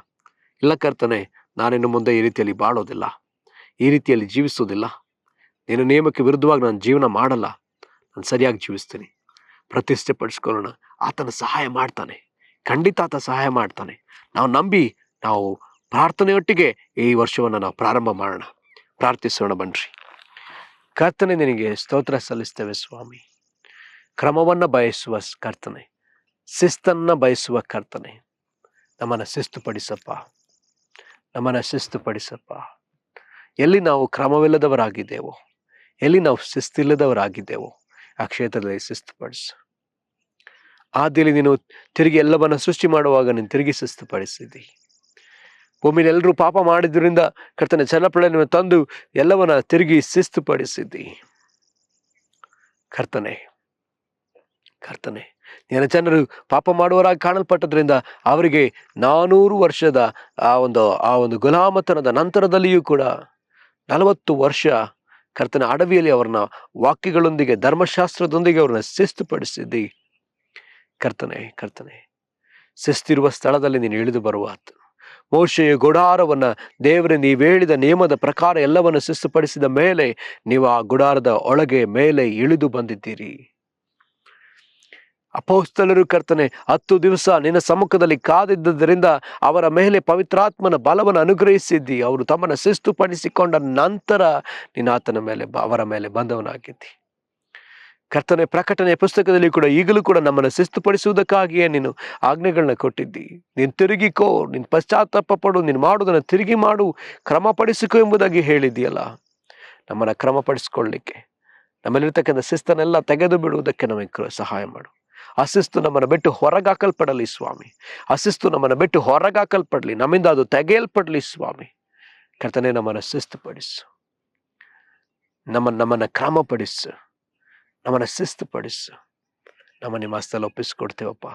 S1: ಇಲ್ಲ ಕರ್ತನೆ, ನಾನಿನ್ನು ಮುಂದೆ ಈ ರೀತಿಯಲ್ಲಿ ಬಾಳೋದಿಲ್ಲ, ಈ ರೀತಿಯಲ್ಲಿ ಜೀವಿಸೋದಿಲ್ಲ, ನಿನ್ನ ನಿಯಮಕ್ಕೆ ವಿರುದ್ಧವಾಗಿ ನಾನು ಜೀವನ ಮಾಡಲ್ಲ, ನಾನು ಸರಿಯಾಗಿ ಜೀವಿಸ್ತೀನಿ. ಪ್ರತಿಷ್ಠೆ ಪಡಿಸ್ಕೊಳ್ಳೋಣ. ಆತನ ಸಹಾಯ ಮಾಡ್ತಾನೆ, ಖಂಡಿತ ಆತ ಸಹಾಯ ಮಾಡ್ತಾನೆ. ನಾವು ನಂಬಿ ನಾವು ಪ್ರಾರ್ಥನೆಯೊಟ್ಟಿಗೆ ಈ ವರ್ಷವನ್ನು ನಾವು ಪ್ರಾರಂಭ ಮಾಡೋಣ. ಪ್ರಾರ್ಥಿಸೋಣ ಬನ್ರಿ. ಕರ್ತನೆ, ನಿನಗೆ ಸ್ತೋತ್ರ ಸಲ್ಲಿಸ್ತೇವೆ ಸ್ವಾಮಿ. ಕ್ರಮವನ್ನು ಬಯಸುವ ಕರ್ತನೆ, ಶಿಸ್ತನ್ನ ಬಯಸುವ ಕರ್ತನೆ, ನಮ್ಮನ್ನು ಶಿಸ್ತುಪಡಿಸಪ್ಪ, ನಮ್ಮನ್ನು ಶಿಸ್ತುಪಡಿಸಪ್ಪ. ಎಲ್ಲಿ ನಾವು ಕ್ರಮವಿಲ್ಲದವರಾಗಿದ್ದೇವೋ, ಎಲ್ಲಿ ನಾವು ಶಿಸ್ತಿಲ್ಲದವರಾಗಿದ್ದೇವೋ ಆ ಕ್ಷೇತ್ರದಲ್ಲಿ ಶಿಸ್ತುಪಡಿಸು. ಆದಿಯಲ್ಲಿ ನೀನು ತಿರುಗಿ ಎಲ್ಲವನ್ನ ಸೃಷ್ಟಿ ಮಾಡುವಾಗ ನೀನು ತಿರುಗಿ ಶಿಸ್ತುಪಡಿಸಿದ್ದಿ. ಭೂಮಿಯಲ್ಲಿ ಎಲ್ಲರೂ ಪಾಪ ಮಾಡಿದ್ರಿಂದ ಕರ್ತನೆ ಜಲಪ್ರಳಯವನ್ನು ತಂದು ಎಲ್ಲವನ್ನ ತಿರುಗಿ ಶಿಸ್ತುಪಡಿಸಿದ್ದಿ. ಕರ್ತನೆ, ಕರ್ತನೆ, ನಿನ್ನ ಜನರು ಪಾಪ ಮಾಡುವವರಾಗಿ ಕಾಣಲ್ಪಟ್ಟದ್ರಿಂದ ಅವರಿಗೆ 400 ವರ್ಷದ ಆ ಒಂದು ಗುಲಾಮತನದ ನಂತರದಲ್ಲಿಯೂ ಕೂಡ 40 ವರ್ಷ ಕರ್ತನ ಅಡವಿಯಲ್ಲಿ ಅವ್ರನ್ನ ವಾಕ್ಯಗಳೊಂದಿಗೆ, ಧರ್ಮಶಾಸ್ತ್ರದೊಂದಿಗೆ ಅವ್ರನ್ನ ಶಿಸ್ತುಪಡಿಸಿದ್ದಿ. ಕರ್ತನೆ, ಕರ್ತನೆ, ಶಿಸ್ತಿರುವ ಸ್ಥಳದಲ್ಲಿ ನೀನು ಇಳಿದು ಬರುವ ಮೋಶೆಯ ಗುಡಾರವನ್ನ ದೇವರೇ ನೀವು ಹೇಳಿದ ನಿಯಮದ ಪ್ರಕಾರ ಎಲ್ಲವನ್ನು ಶಿಸ್ತುಪಡಿಸಿದ ಮೇಲೆ ನೀವು ಆ ಗುಡಾರದ ಒಳಗೆ ಮೇಲೆ ಇಳಿದು ಬಂದಿದ್ದೀರಿ. ಅಪೊಸ್ತಲರು ಕರ್ತನೆ 10 ದಿವಸ ನಿನ್ನ ಸಮ್ಮುಖದಲ್ಲಿ ಕಾದಿದ್ದರಿಂದ ಅವರ ಮೇಲೆ ಪವಿತ್ರಾತ್ಮನ ಬಲವನ್ನು ಅನುಗ್ರಹಿಸಿದ್ದಿ. ಅವರು ತಮ್ಮನ್ನು ಶಿಸ್ತುಪಡಿಸಿಕೊಂಡ ನಂತರ ನೀನು ಅವರ ಮೇಲೆ ಬಂದವನಾಗಿದ್ದಿ. ಕರ್ತನೆ, ಪ್ರಕಟಣೆಯ ಪುಸ್ತಕದಲ್ಲಿ ಕೂಡ ಈಗಲೂ ಕೂಡ ನಮ್ಮನ್ನು ಶಿಸ್ತುಪಡಿಸುವುದಕ್ಕಾಗಿಯೇ ನೀನು ಆಜ್ಞೆಗಳನ್ನ ಕೊಟ್ಟಿದ್ದಿ. ನೀನು ತಿರುಗಿಕೋ, ನೀನು ಪಶ್ಚಾತ್ತಾಪ ಪಡು, ನೀನು ಮಾಡುವುದನ್ನು ತಿರುಗಿ ಮಾಡು, ಕ್ರಮಪಡಿಸಿಕೋ ಎಂಬುದಾಗಿ ಹೇಳಿದ್ದೀಯಲ್ಲ. ನಮ್ಮನ್ನು ಕ್ರಮಪಡಿಸ್ಕೊಳ್ಳಿಕ್ಕೆ, ನಮ್ಮಲ್ಲಿರ್ತಕ್ಕಂಥ ಶಿಸ್ತನ್ನೆಲ್ಲ ತೆಗೆದು ಬಿಡುವುದಕ್ಕೆ ನಮಗೆ ಸಹಾಯ ಮಾಡು. ಅಶಿಸ್ತು ನಮ್ಮನ್ನು ಬಿಟ್ಟು ಹೊರಗಾಕಲ್ಪಡಲಿ ಸ್ವಾಮಿ. ಅಶಿಸ್ತು ನಮ್ಮನ್ನು ಬಿಟ್ಟು ಹೊರಗಾಕಲ್ಪಡಲಿ, ನಮ್ಮಿಂದ ಅದು ತೆಗೆಯಲ್ಪಡಲಿ ಸ್ವಾಮಿ. ಕರ್ತನೆ, ನಮ್ಮನ್ನು ಶಿಸ್ತುಪಡಿಸು, ನಮ್ಮನ್ನು ಕ್ರಮಪಡಿಸು, ನಮ್ಮನ್ನು ಶಿಸ್ತುಪಡಿಸು. ನಮ್ಮ ನಿಮ್ಮ ಹಸ್ತಲ್ಲಿ ಒಪ್ಪಿಸ್ಕೊಡ್ತೀವಪ್ಪ.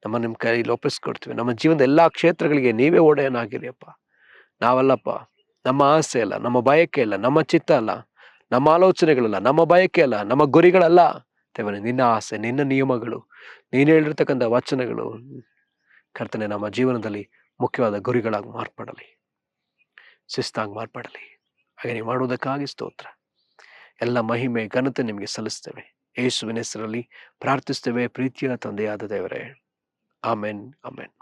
S1: ನಿಮ್ಮ ಕೈಯಲ್ಲಿ ಒಪ್ಪಿಸ್ಕೊಡ್ತೀವಿ. ನಮ್ಮ ಜೀವನದ ಎಲ್ಲ ಕ್ಷೇತ್ರಗಳಿಗೆ ನೀವೇ ಒಡೆಯನಾಗಿರಿ ಅಪ್ಪ. ನಾವಲ್ಲಪ್ಪ, ನಮ್ಮ ಆಸೆ ಅಲ್ಲ, ನಮ್ಮ ಬಯಕೆ ಅಲ್ಲ, ನಮ್ಮ ಚಿತ್ತ ಅಲ್ಲ, ನಮ್ಮ ಆಲೋಚನೆಗಳಲ್ಲ, ನಮ್ಮ ಬಯಕೆ ಅಲ್ಲ, ನಮ್ಮ ಗುರಿಗಳಲ್ಲ ದೇವರೇ. ನಿನ್ನ ಆಸೆ, ನಿನ್ನ ನಿಯಮಗಳು, ನೀನು ಹೇಳಿರ್ತಕ್ಕಂಥ ವಚನಗಳು ಕರ್ತನೆ ನಮ್ಮ ಜೀವನದಲ್ಲಿ ಮುಖ್ಯವಾದ ಗುರಿಗಳಾಗಿ ಮಾರ್ಪಡಲಿ, ಶಿಸ್ತಾಗಿ ಮಾರ್ಪಡಲಿ. ಹಾಗೆ ನೀವು ಮಾಡುವುದಕ್ಕಾಗಿ ಸ್ತೋತ್ರ. ಎಲ್ಲ ಮಹಿಮೆ ಘನತೆ ನಿಮಗೆ ಸಲ್ಲಿಸ್ತೇವೆ. ಯೇಸುವಿನ ಹೆಸರಲ್ಲಿ ಪ್ರಾರ್ಥಿಸ್ತೇವೆ ಪ್ರೀತಿಯ ತಂದೆಯಾದ ದೇವರೇ. Amen, amen.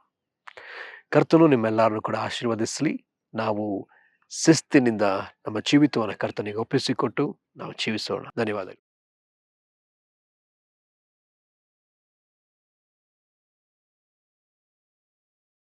S1: ಕರ್ತನು ನಿಮ್ಮೆಲ್ಲರನ್ನು ಕೂಡ ಆಶೀರ್ವದಿಸಲಿ. ನಾವು ಶಿಸ್ತಿನಿಂದ ನಮ್ಮ ಜೀವಿತವನ್ನು ಕರ್ತನಿಗೆ ಒಪ್ಪಿಸಿಕೊಟ್ಟು ನಾವು ಜೀವಿಸೋಣ. ಧನ್ಯವಾದಗಳು.